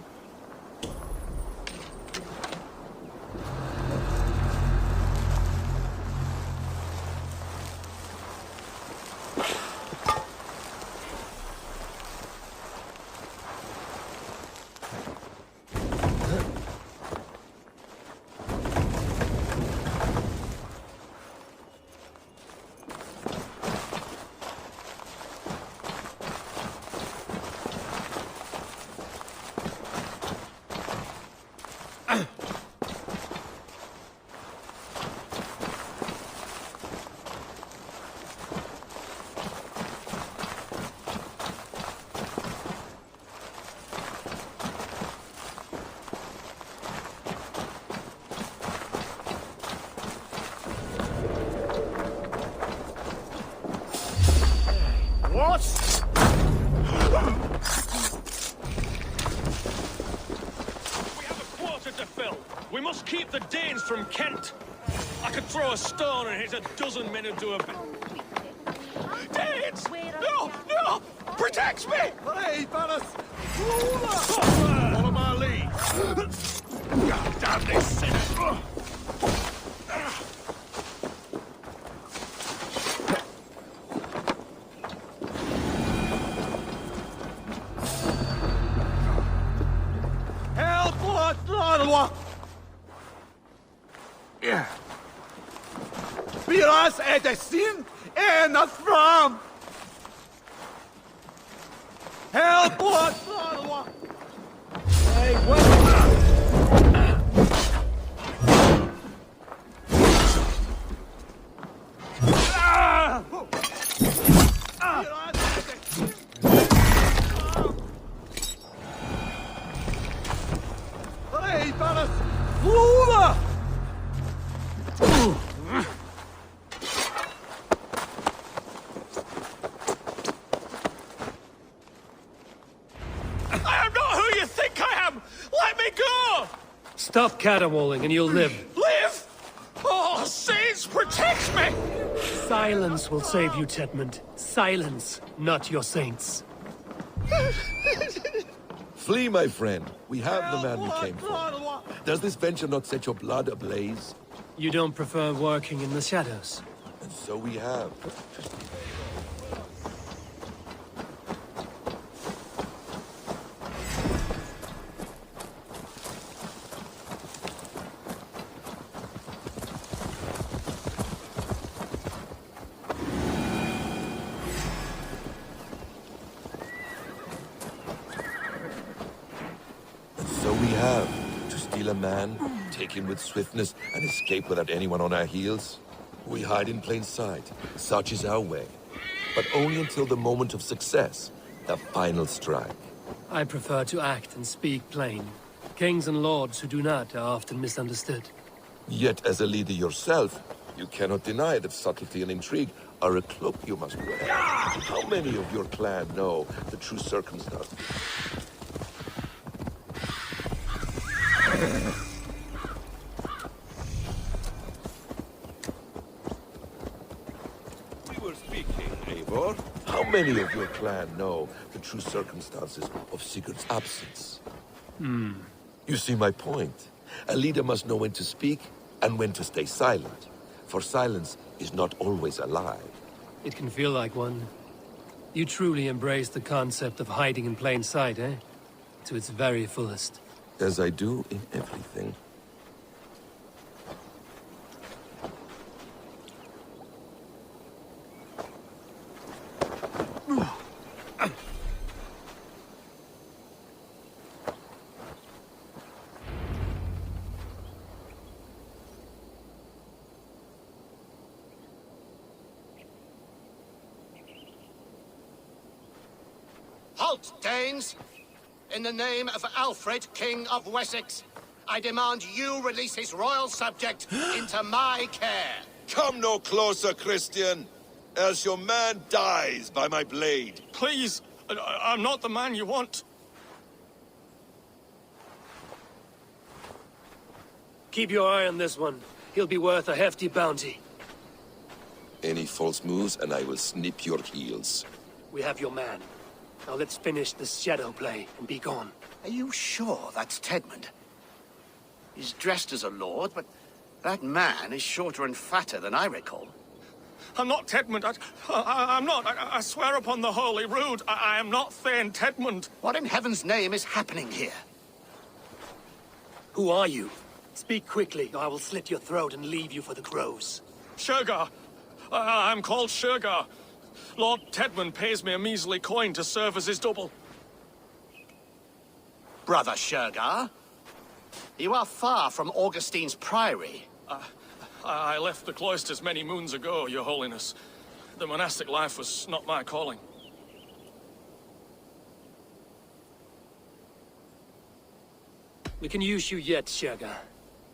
Speaker 15: Keep the Danes from Kent. I could throw a stone and hit a dozen men who do a bit. Danes! No! No! Protect me!
Speaker 17: Hey, Valis!
Speaker 15: Follow my lead. God damn this sinner!
Speaker 17: Biras är det sin ena fram! Help us! Hey, Hey, Valis! Flora!
Speaker 1: Stop caterwauling and you'll live.
Speaker 15: Live? Oh, saints, protect me!
Speaker 1: Silence will save you, Tedmund. Silence, not your saints.
Speaker 12: Flee, my friend. We have the man we came for. Does this venture not set your blood ablaze?
Speaker 1: You don't prefer working in the shadows?
Speaker 12: And so we have. A man, take him with swiftness, and escape without anyone on our heels? We hide in plain sight. Such is our way. But only until the moment of success, the final strike.
Speaker 1: I prefer to act and speak plain. Kings and lords who do not are often misunderstood.
Speaker 12: Yet, as a leader yourself, you cannot deny that subtlety and intrigue are a cloak you must wear. How many of your clan know the true circumstances? We were speaking, Eivor. How many of your clan know the true circumstances of Sigurd's absence? You see my point. A leader must know when to speak and when to stay silent. For silence is not always a lie.
Speaker 1: It can feel like one. You truly embrace the concept of hiding in plain sight, eh? To its very fullest.
Speaker 12: As I do in everything.
Speaker 13: Halt, Danes! In the name of Aelfred, King of Wessex, I demand you release his royal subject into my care.
Speaker 12: Come no closer, Christian, else your man dies by my blade.
Speaker 15: Please, I'm not the man you want.
Speaker 1: Keep your eye on this one. He'll be worth a hefty bounty.
Speaker 12: Any false moves and I will snip your heels.
Speaker 1: We have your man. Now let's finish this shadow play and be gone.
Speaker 13: Are you sure that's Tedmund? He's dressed as a lord, but that man is shorter and fatter than I recall.
Speaker 15: I'm not Tedmund. I'm not. I swear upon the Holy Rood, I am not Thane Tedmund.
Speaker 13: What in heaven's name is happening here?
Speaker 1: Who are you? Speak quickly, or I will slit your throat and leave you for the crows.
Speaker 15: Shergar. I'm called Shergar. Lord Tedmund pays me a measly coin to serve as his double.
Speaker 13: Brother Shergar, you are far from Augustine's priory.
Speaker 15: I left the cloisters many moons ago, Your Holiness. The monastic life was not my calling.
Speaker 1: We can use you yet, Shergar.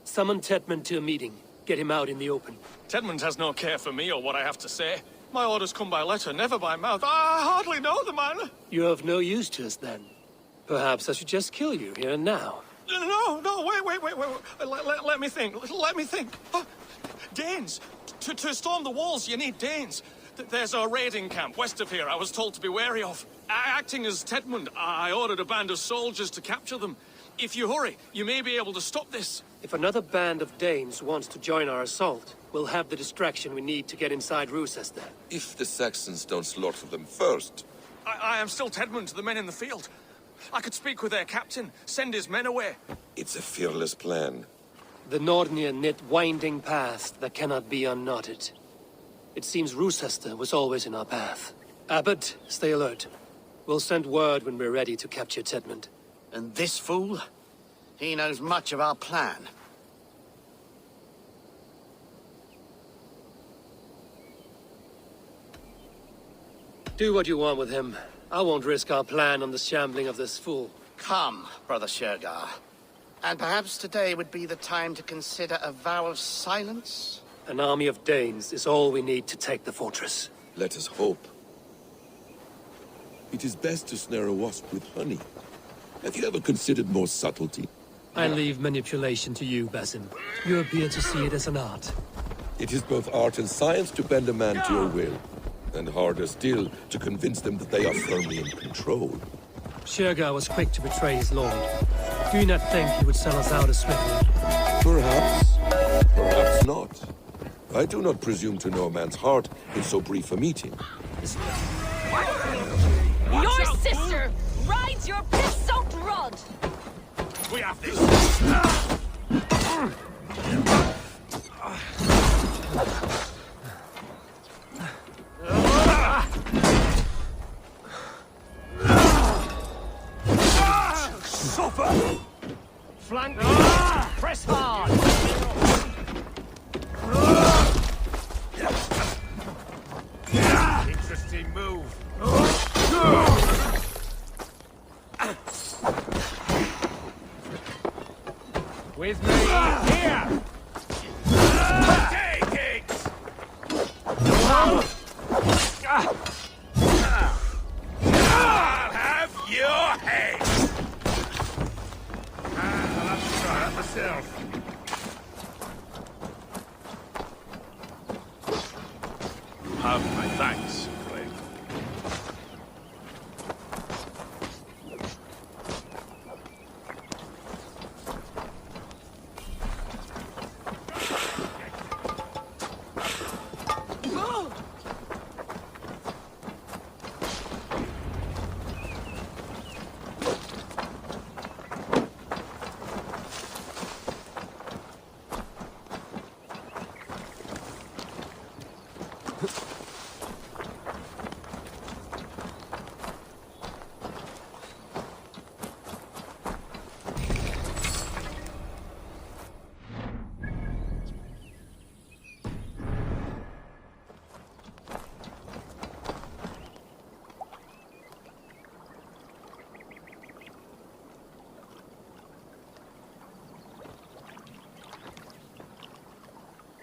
Speaker 1: Summon Tedmund to a meeting. Get him out in the open.
Speaker 15: Tedmund has no care for me or what I have to say. My orders come by letter, never by mouth. I hardly know the man.
Speaker 1: You're of no use to us, then. Perhaps I should just kill you here and now.
Speaker 15: No, wait. Let me think. Let me think. Danes. To storm the walls, you need Danes. There's a raiding camp west of here I was told to be wary of. Acting as Tedmund, I ordered a band of soldiers to capture them. If you hurry, you may be able to stop this.
Speaker 1: If another band of Danes wants to join our assault, we'll have the distraction we need to get inside Rochester.
Speaker 12: If the Saxons don't slaughter them first.
Speaker 15: I am still Tedmund to the men in the field. I could speak with their captain, send his men away.
Speaker 12: It's a fearless plan.
Speaker 1: The Nordnia knit winding paths that cannot be unknotted. It seems Rochester was always in our path. Abbot, stay alert. We'll send word when we're ready to capture Tedmund.
Speaker 13: And this fool? He knows much of our plan.
Speaker 1: Do what you want with him. I won't risk our plan on the shambling of this fool.
Speaker 13: Come, Brother Shergar. And perhaps today would be the time to consider a vow of silence?
Speaker 1: An army of Danes is all we need to take the fortress.
Speaker 12: Let us hope. It is best to snare a wasp with honey. Have you ever considered more subtlety?
Speaker 1: I leave manipulation to you, Basim. You appear to see it as an art.
Speaker 12: It is both art and science to bend a man to your will, and harder still to convince them that they are firmly in control.
Speaker 1: Shergar was quick to betray his lord. Do you not think he would sell us out as swiftly?
Speaker 12: Perhaps. Perhaps not. I do not presume to know a man's heart in so brief a meeting.
Speaker 18: Your sister rides your piss-soaked rod!
Speaker 17: We have this!
Speaker 11: Suffer! Flank! Press hard!
Speaker 17: Interesting move.
Speaker 11: With me, here!
Speaker 17: Take it!
Speaker 11: I'll
Speaker 17: have your head! I'll have to try that myself. You have my thanks, Craig.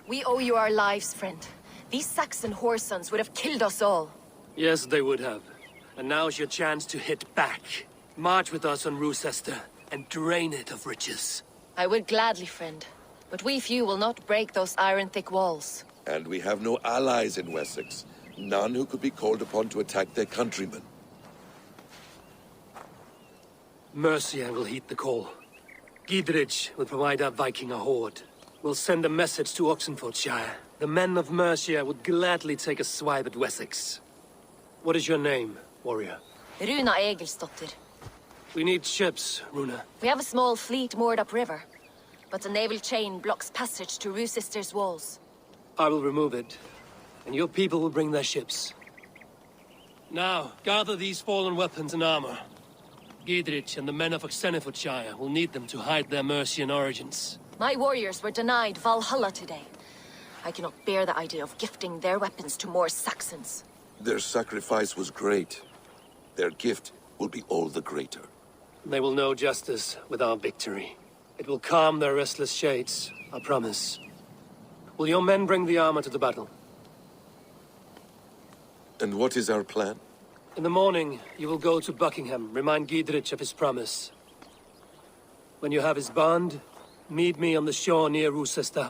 Speaker 18: We owe you our lives, friend. These Saxon whoresons would have killed us all.
Speaker 1: Yes, they would have. And now's your chance to hit back. March with us on Rochester and drain it of riches.
Speaker 18: I would gladly, friend. But we few will not break those iron-thick walls.
Speaker 12: And we have no allies in Wessex. None who could be called upon to attack their countrymen.
Speaker 1: Mercia will heed the call. Gidrich will provide our Viking a horde. We'll send a message to Oxenfordshire. The men of Mercia would gladly take a swipe at Wessex. What is your name, warrior?
Speaker 18: Runa Egilsdotter.
Speaker 1: We need ships, Runa.
Speaker 18: We have a small fleet moored upriver, but the naval chain blocks passage to Rochester's walls.
Speaker 1: I will remove it, and your people will bring their ships. Now, gather these fallen weapons and armor. Gidrich and the men of Oxenfordshire will need them to hide their Mercian origins.
Speaker 18: My warriors were denied Valhalla today. I cannot bear the idea of gifting their weapons to more Saxons.
Speaker 12: Their sacrifice was great. Their gift will be all the greater.
Speaker 1: They will know justice with our victory. It will calm their restless shades, I promise. Will your men bring the armor to the battle?
Speaker 12: And what is our plan?
Speaker 1: In the morning, you will go to Buckingham, remind Gidrich of his promise. When you have his bond, meet me on the shore near Rochester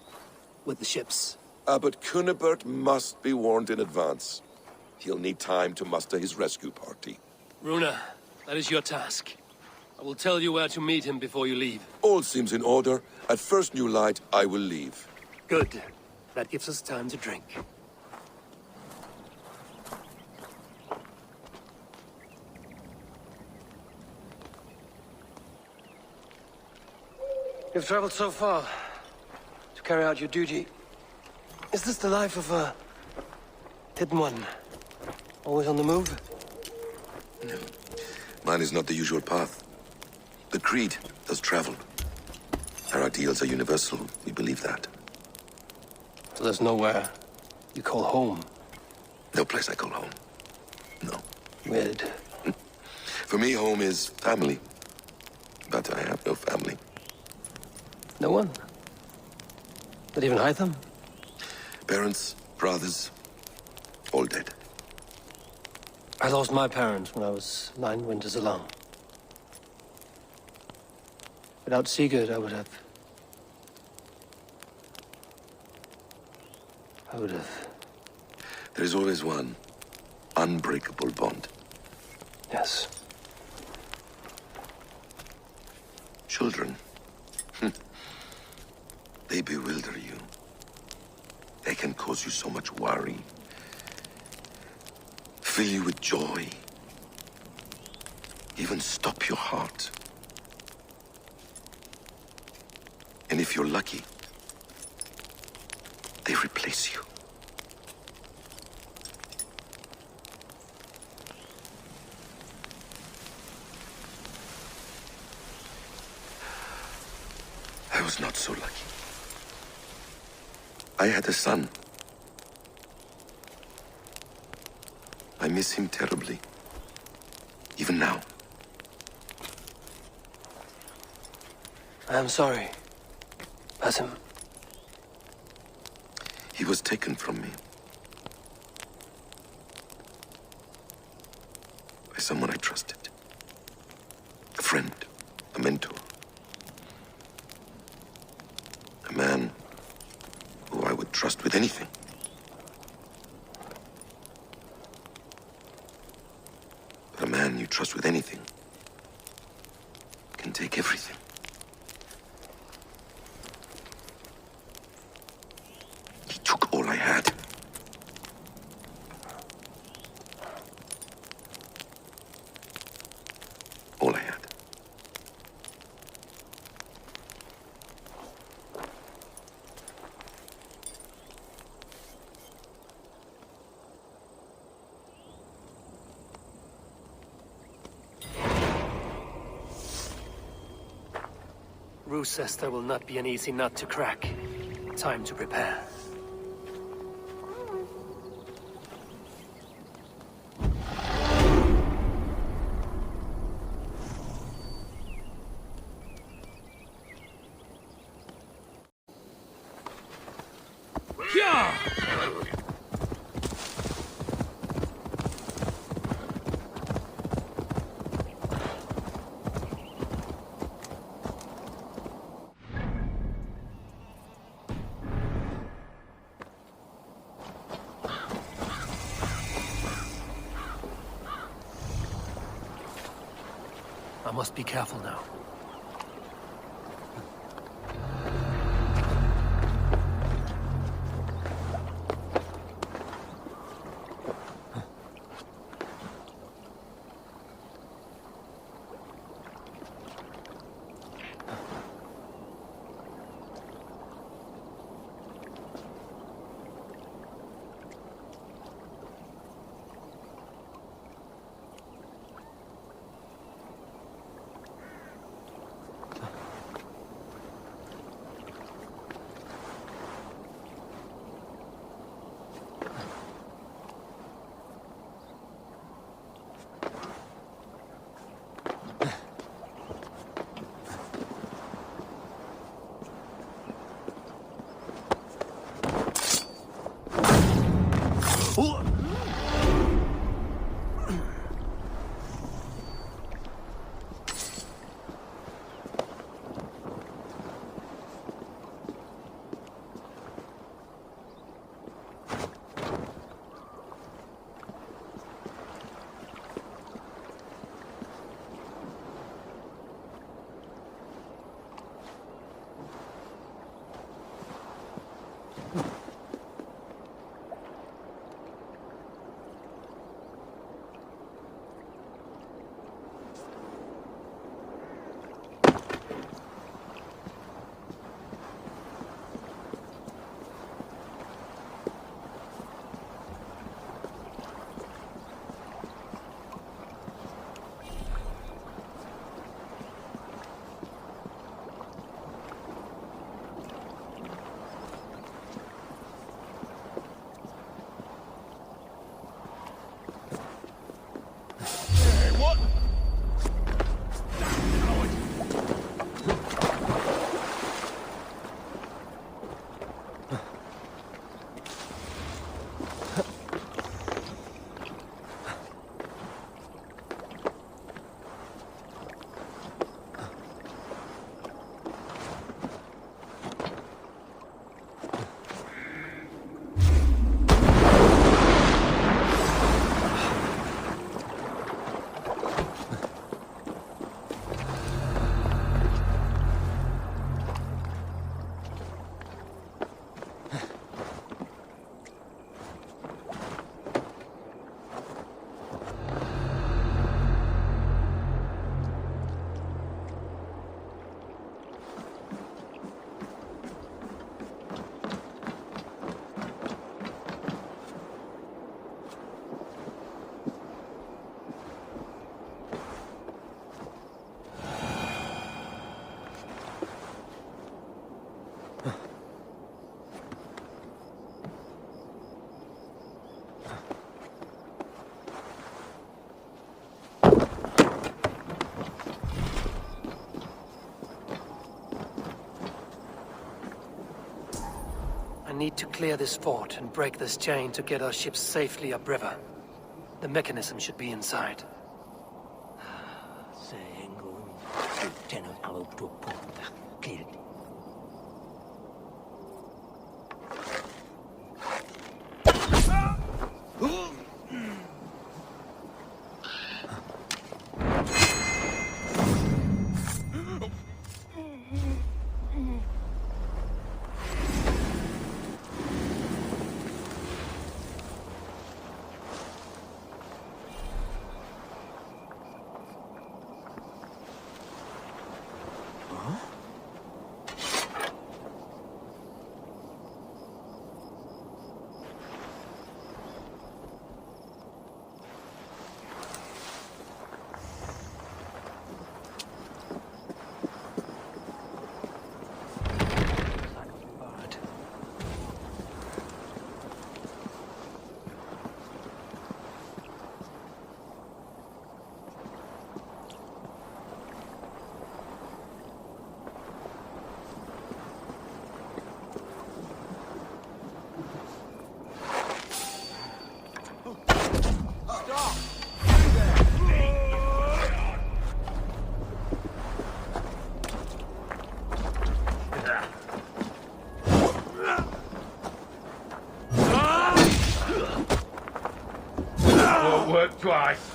Speaker 1: with the ships.
Speaker 12: Abbot Cunibert must be warned in advance. He'll need time to muster his rescue party.
Speaker 1: Runa, that is your task. I will tell you where to meet him before you leave.
Speaker 12: All seems in order. At first new light, I will leave.
Speaker 1: Good. That gives us time to drink. You've traveled so far to carry out your duty. Is this the life of a hidden one? Always on the move?
Speaker 12: No. Mine is not the usual path. The Creed does travel. Our ideals are universal. We believe that.
Speaker 1: So there's nowhere you call home?
Speaker 12: No place I call home. No.
Speaker 1: Weird.
Speaker 12: For me, home is family. But I have no family.
Speaker 1: No one? Not even Hytham?
Speaker 12: Parents, brothers, all dead.
Speaker 1: I lost my parents when I was 9 winters alone. Without Sigurd, I would have I would have...
Speaker 12: There is always one unbreakable bond.
Speaker 1: Yes.
Speaker 12: Children. They bewilder you. They can cause you so much worry. Fill you with joy. Even stop your heart. And if you're lucky, they replace you. I was not so lucky. I had a son. I miss him terribly. Even now.
Speaker 1: I am sorry. Basim.
Speaker 12: He was taken from me. By someone I trusted. A friend. A mentor. A man who I would trust with anything. But a man you trust with anything can take everything. He took all I had. All I had.
Speaker 1: Rochester will not be an easy nut to crack. Time to prepare. I must be careful now. need to clear this fort and break this chain to get our ships safely upriver. The mechanism should be inside.
Speaker 19: Work twice.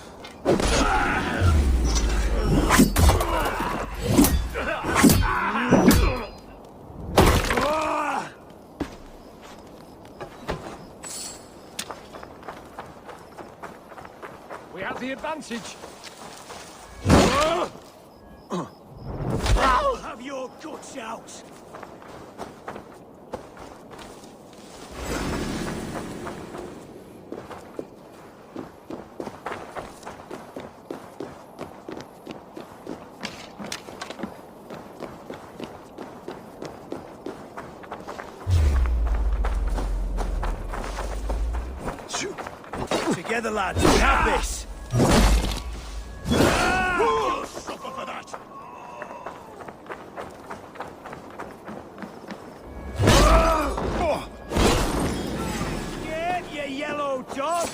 Speaker 15: We have the advantage.
Speaker 16: I'll have your guts out. Together, lads, we have this! You'll suffer for that! Get you yellow dog!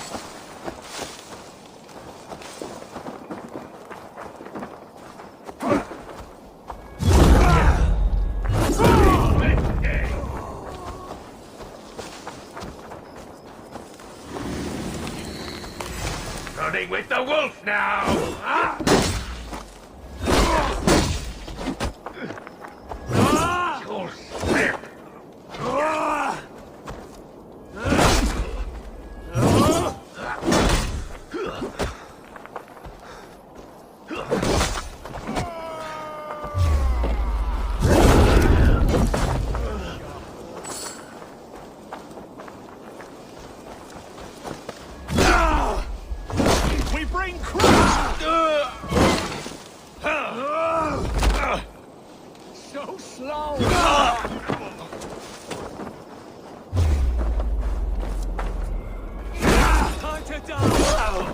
Speaker 19: Running with the wolf now! Ah! You'll slip!
Speaker 15: So slow! Time to die!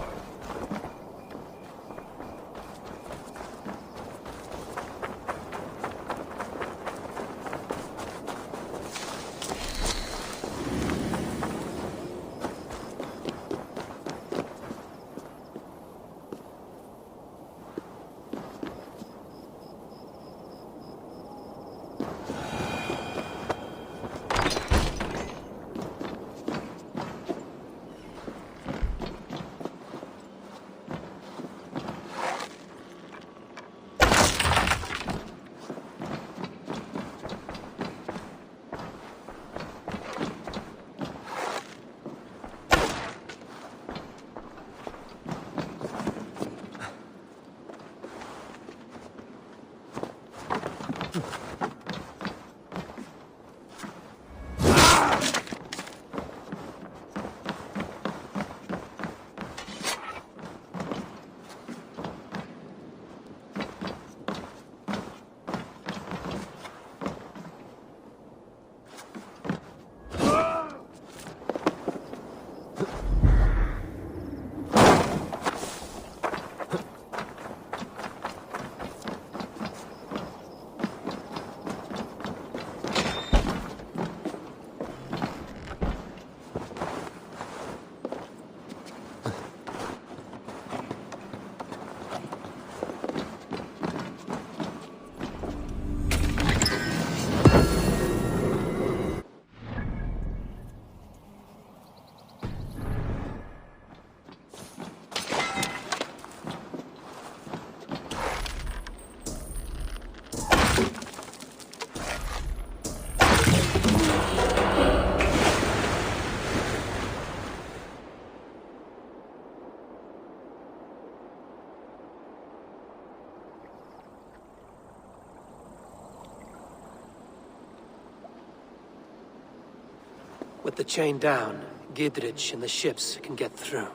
Speaker 1: With the chain down, Gidrich and the ships can get through.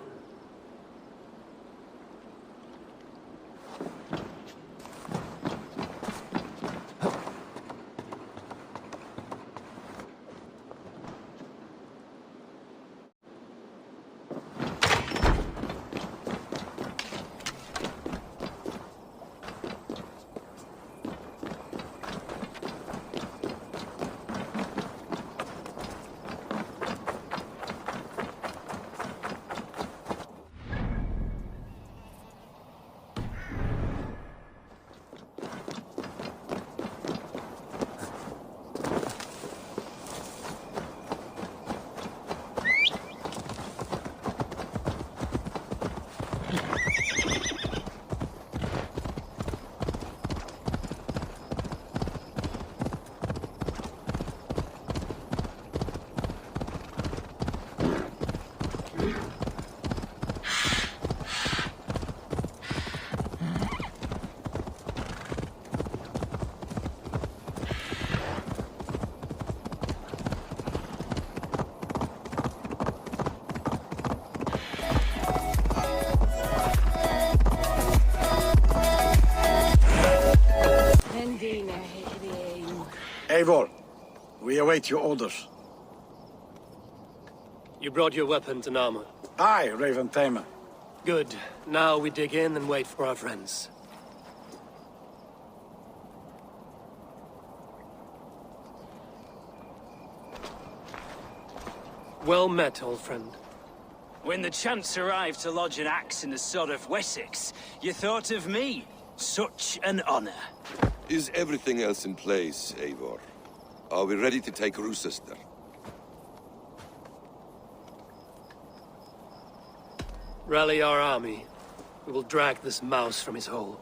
Speaker 20: Eivor, we await your orders.
Speaker 1: You brought your weapons and armor?
Speaker 20: Aye, Raven Tamer.
Speaker 1: Good. Now we dig in and wait for our friends. Well met, old friend.
Speaker 21: When the chance arrived to lodge an axe in the sod of Wessex, you thought of me. Such an honor.
Speaker 12: Is everything else in place, Eivor? Are we ready to take Rochester?
Speaker 1: Rally our army. We will drag this mouse from his hole.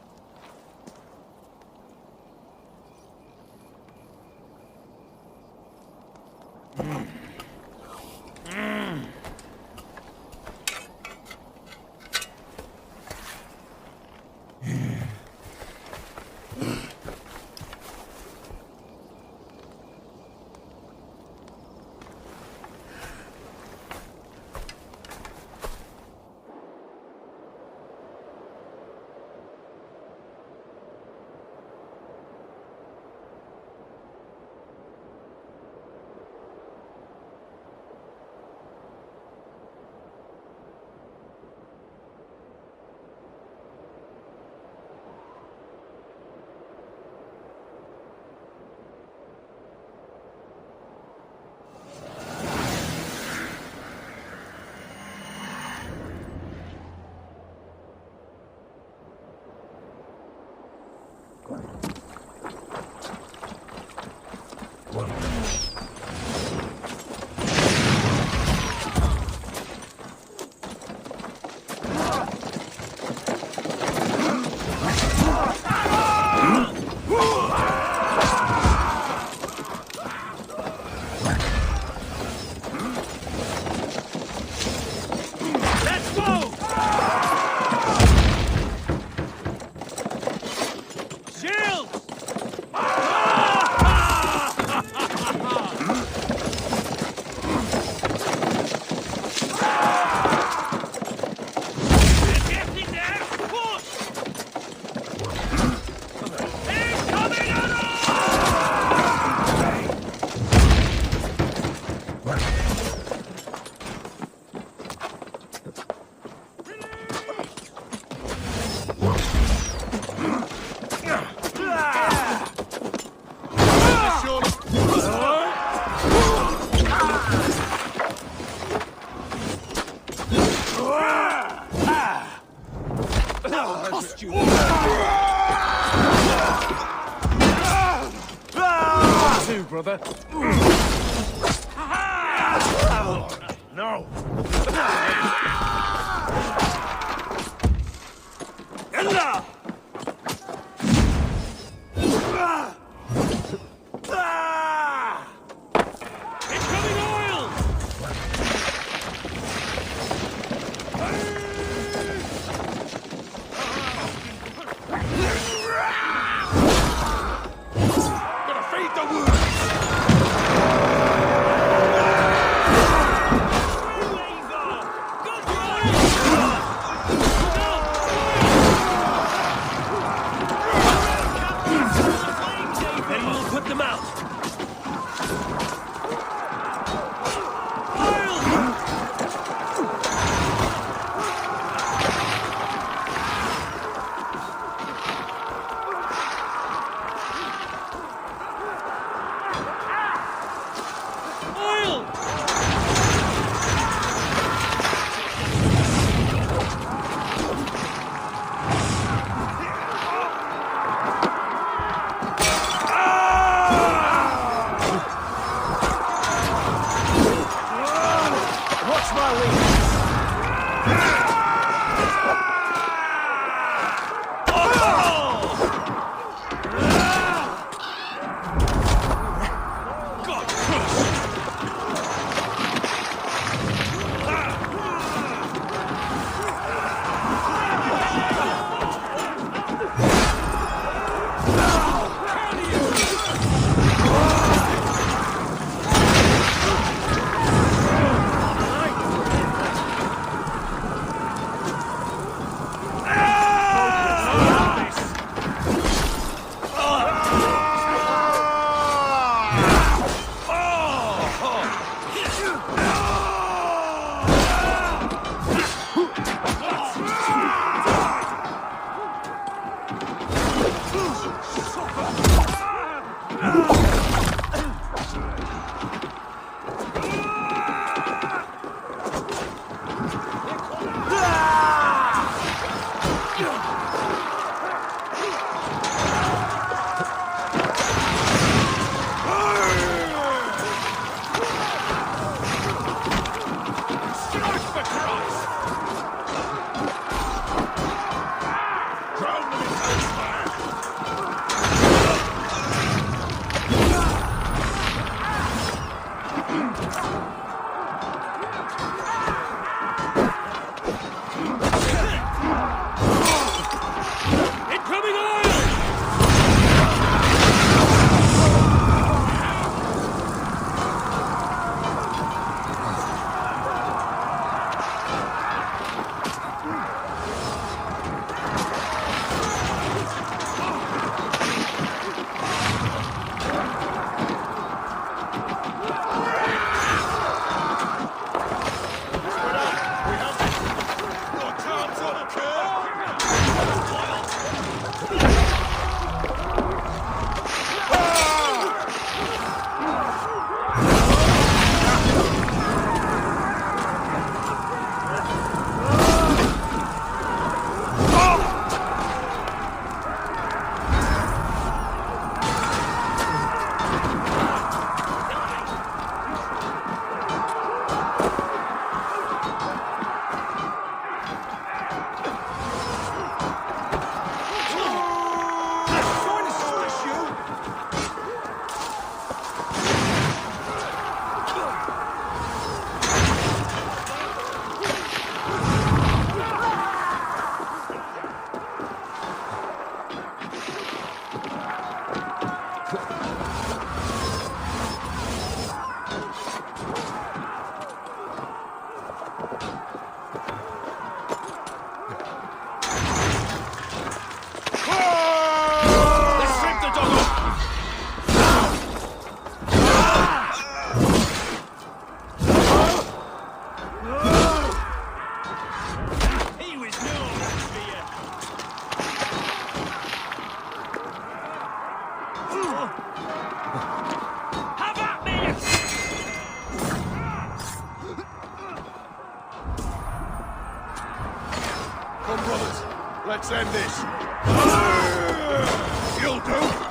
Speaker 20: Brother. No.
Speaker 12: Let's end this. You'll do.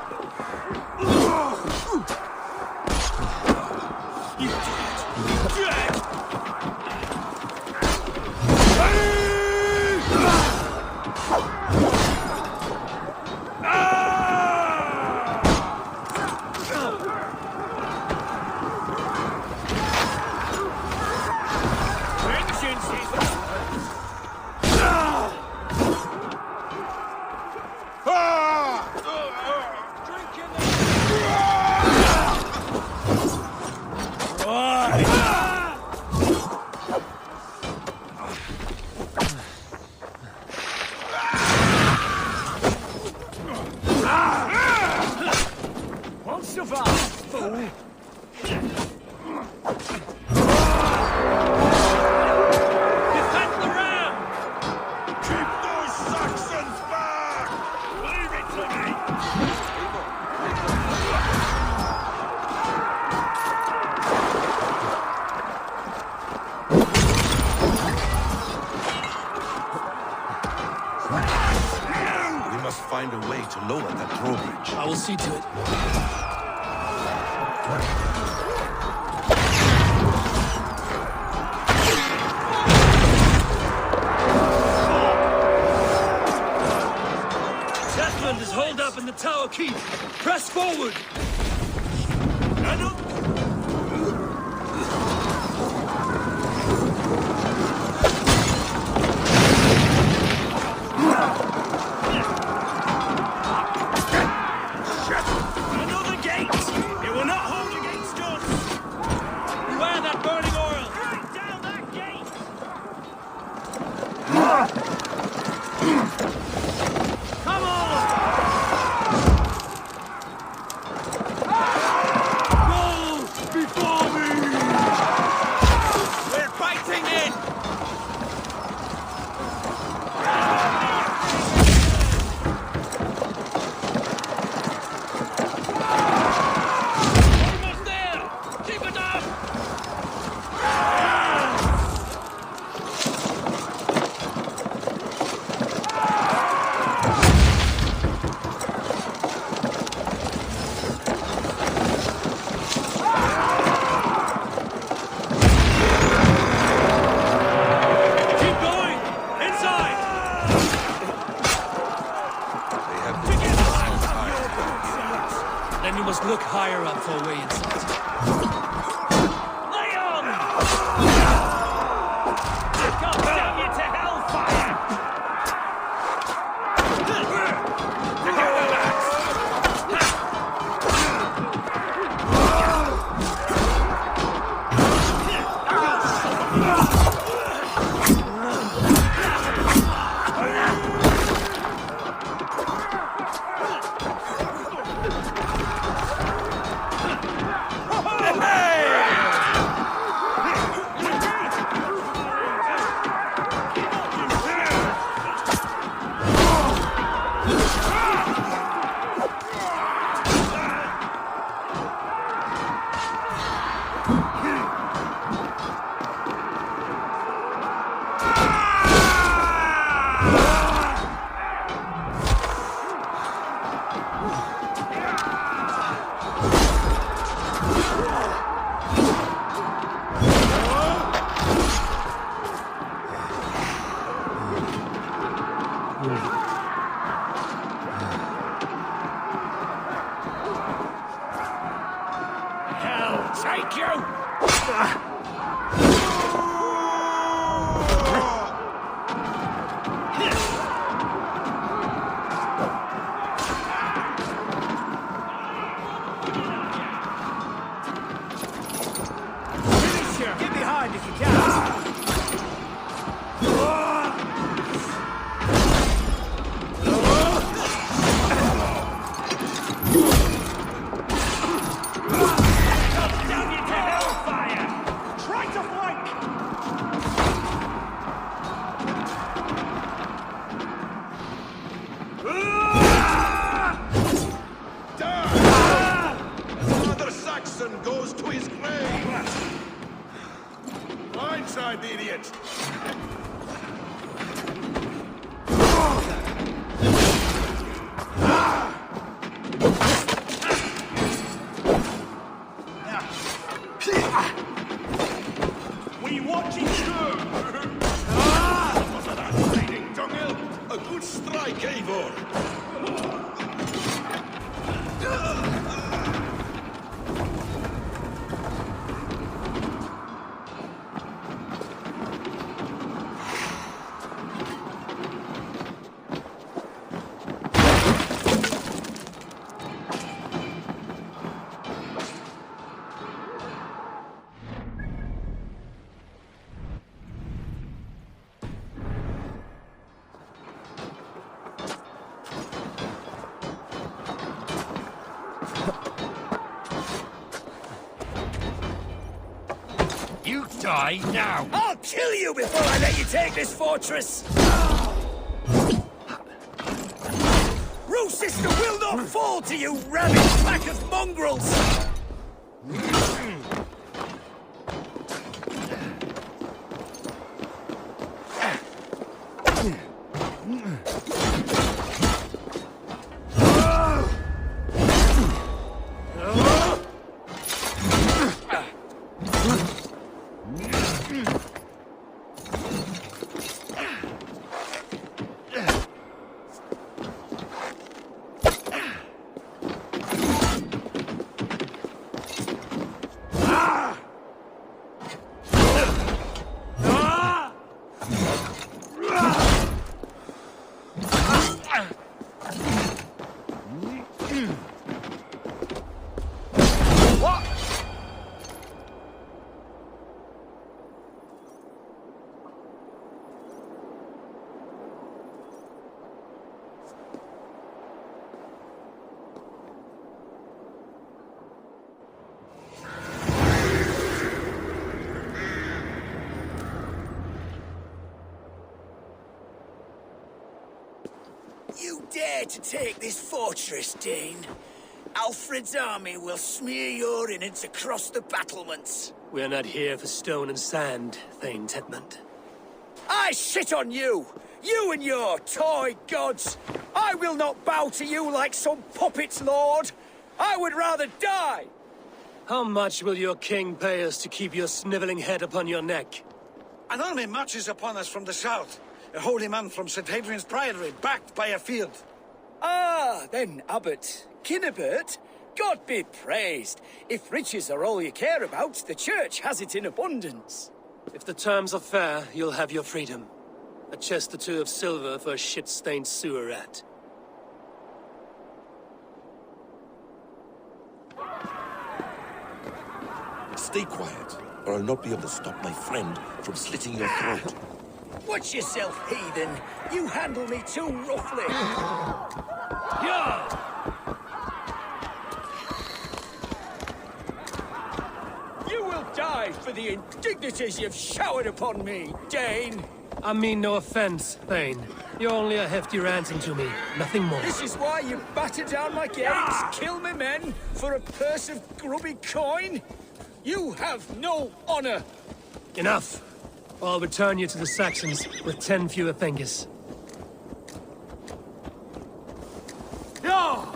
Speaker 12: Find a way to lower that drawbridge.
Speaker 1: I will see to it. Desmond is holed up in the tower keep. Press forward! Then you must look higher up for a way inside.
Speaker 21: Lay on! God damn you to hellfire!
Speaker 19: Take you!
Speaker 21: Get behind if you can!
Speaker 12: Goes to his grave! Blindside the idiot!
Speaker 19: We watching you!
Speaker 12: What are that bleeding dunghill? A good strike, Eivor!
Speaker 19: You die now!
Speaker 21: I'll kill you before I let you take this fortress! Rue Sister will not fall to you, rabid pack of mongrels! You dare to take this fortress, Dane? Alfred's army will smear your innards across the battlements.
Speaker 1: We're not here for stone and sand, Thane Tedmund.
Speaker 21: I shit on you! You and your toy gods! I will not bow to you like some puppet's lord! I would rather die!
Speaker 1: How much will your king pay us to keep your snivelling head upon your neck?
Speaker 20: An army marches upon us from the south. A holy man from St. Hadrian's Priory, backed by a field.
Speaker 21: Ah, then, Abbot, Kinnebert, God be praised. If riches are all you care about, the church has it in abundance.
Speaker 1: If the terms are fair, you'll have your freedom. A chest or two of silver for a shit-stained sewer rat.
Speaker 12: Stay quiet, or I'll not be able to stop my friend from slitting your throat.
Speaker 21: Watch yourself, heathen. You handle me too roughly. Yeah! You will die for the indignities you've showered upon me, Dane.
Speaker 1: I mean no offense, Thane. You're only a hefty ransom to me, nothing more.
Speaker 21: This is why you batter down my gates, kill me men, for a purse of grubby coin? You have no honor!
Speaker 1: Enough! Or I'll return you to the Saxons with 10 fewer fingers.
Speaker 21: No!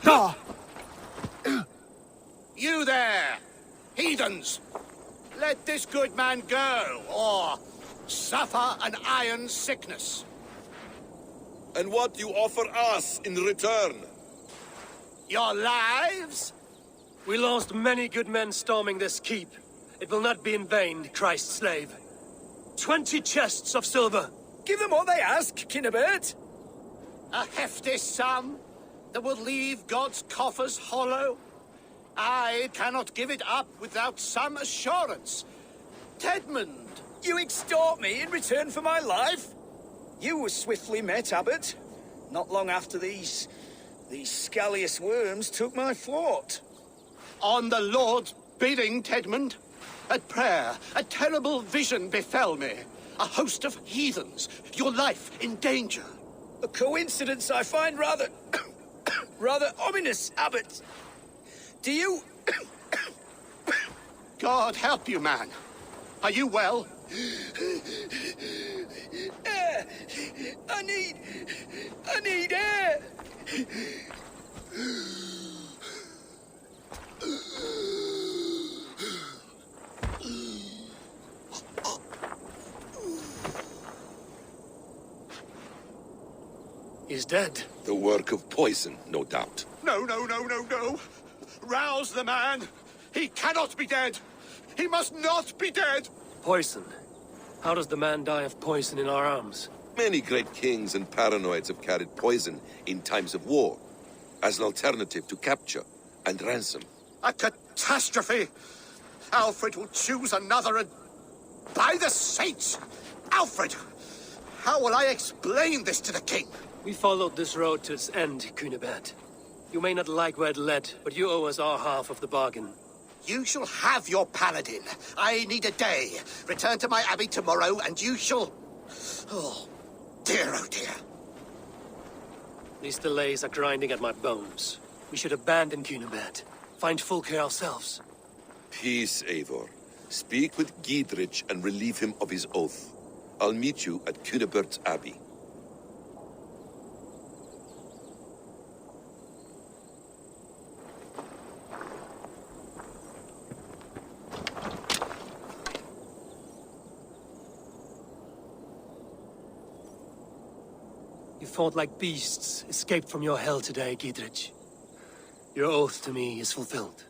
Speaker 21: Oh!
Speaker 13: You there, heathens! Let this good man go, or suffer an iron sickness.
Speaker 12: And what do you offer us in return?
Speaker 13: Your lives?
Speaker 1: We lost many good men storming this keep. It will not be in vain, Christ's slave. 20 chests of silver.
Speaker 21: Give them what they ask, Kinnebert.
Speaker 13: A hefty sum that will leave God's coffers hollow? I cannot give it up without some assurance. Tedmund!
Speaker 21: You extort me in return for my life? You were swiftly met, Abbot. Not long after these scallious worms took my fort.
Speaker 13: On the Lord's bidding, Tedmund. At prayer, a terrible vision befell me. A host of heathens, your life in danger.
Speaker 21: A coincidence I find rather... rather ominous, Abbot. Do you...
Speaker 13: God help you, man. Are you well?
Speaker 21: Air! I need air!
Speaker 1: He's dead.
Speaker 12: The work of poison, no doubt.
Speaker 13: No. Rouse the man. He cannot be dead. He must not be dead.
Speaker 1: Poison. How does the man die of poison in our arms?
Speaker 12: Many great kings and paranoids have carried poison in times of war, as an alternative to capture and ransom.
Speaker 13: A catastrophe. Alfred will choose another and... By the saints! Alfred! How will I explain this to the king?
Speaker 1: We followed this road to its end, Cunibert. You may not like where it led, but you owe us our half of the bargain.
Speaker 13: You shall have your paladin. I need a day. Return to my abbey tomorrow, and you shall... Oh dear.
Speaker 1: These delays are grinding at my bones. We should abandon Cunibert. Find Fulke ourselves.
Speaker 12: Peace, Eivor. Speak with Giedrich and relieve him of his oath. I'll meet you at Cunibert's abbey.
Speaker 1: You fought like beasts, escaped from your hell today, Giedrich. Your oath to me is fulfilled.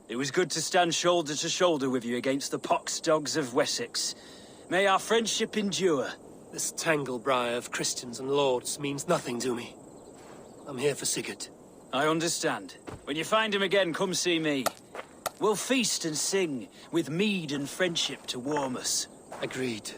Speaker 21: It was good to stand shoulder to shoulder with you against the pox dogs of Wessex. May our friendship endure.
Speaker 1: This tanglebriar of Christians and lords means nothing to me. I'm here for Sigurd.
Speaker 21: I understand. When you find him again, come see me. We'll feast and sing, with mead and friendship to warm us.
Speaker 1: Agreed.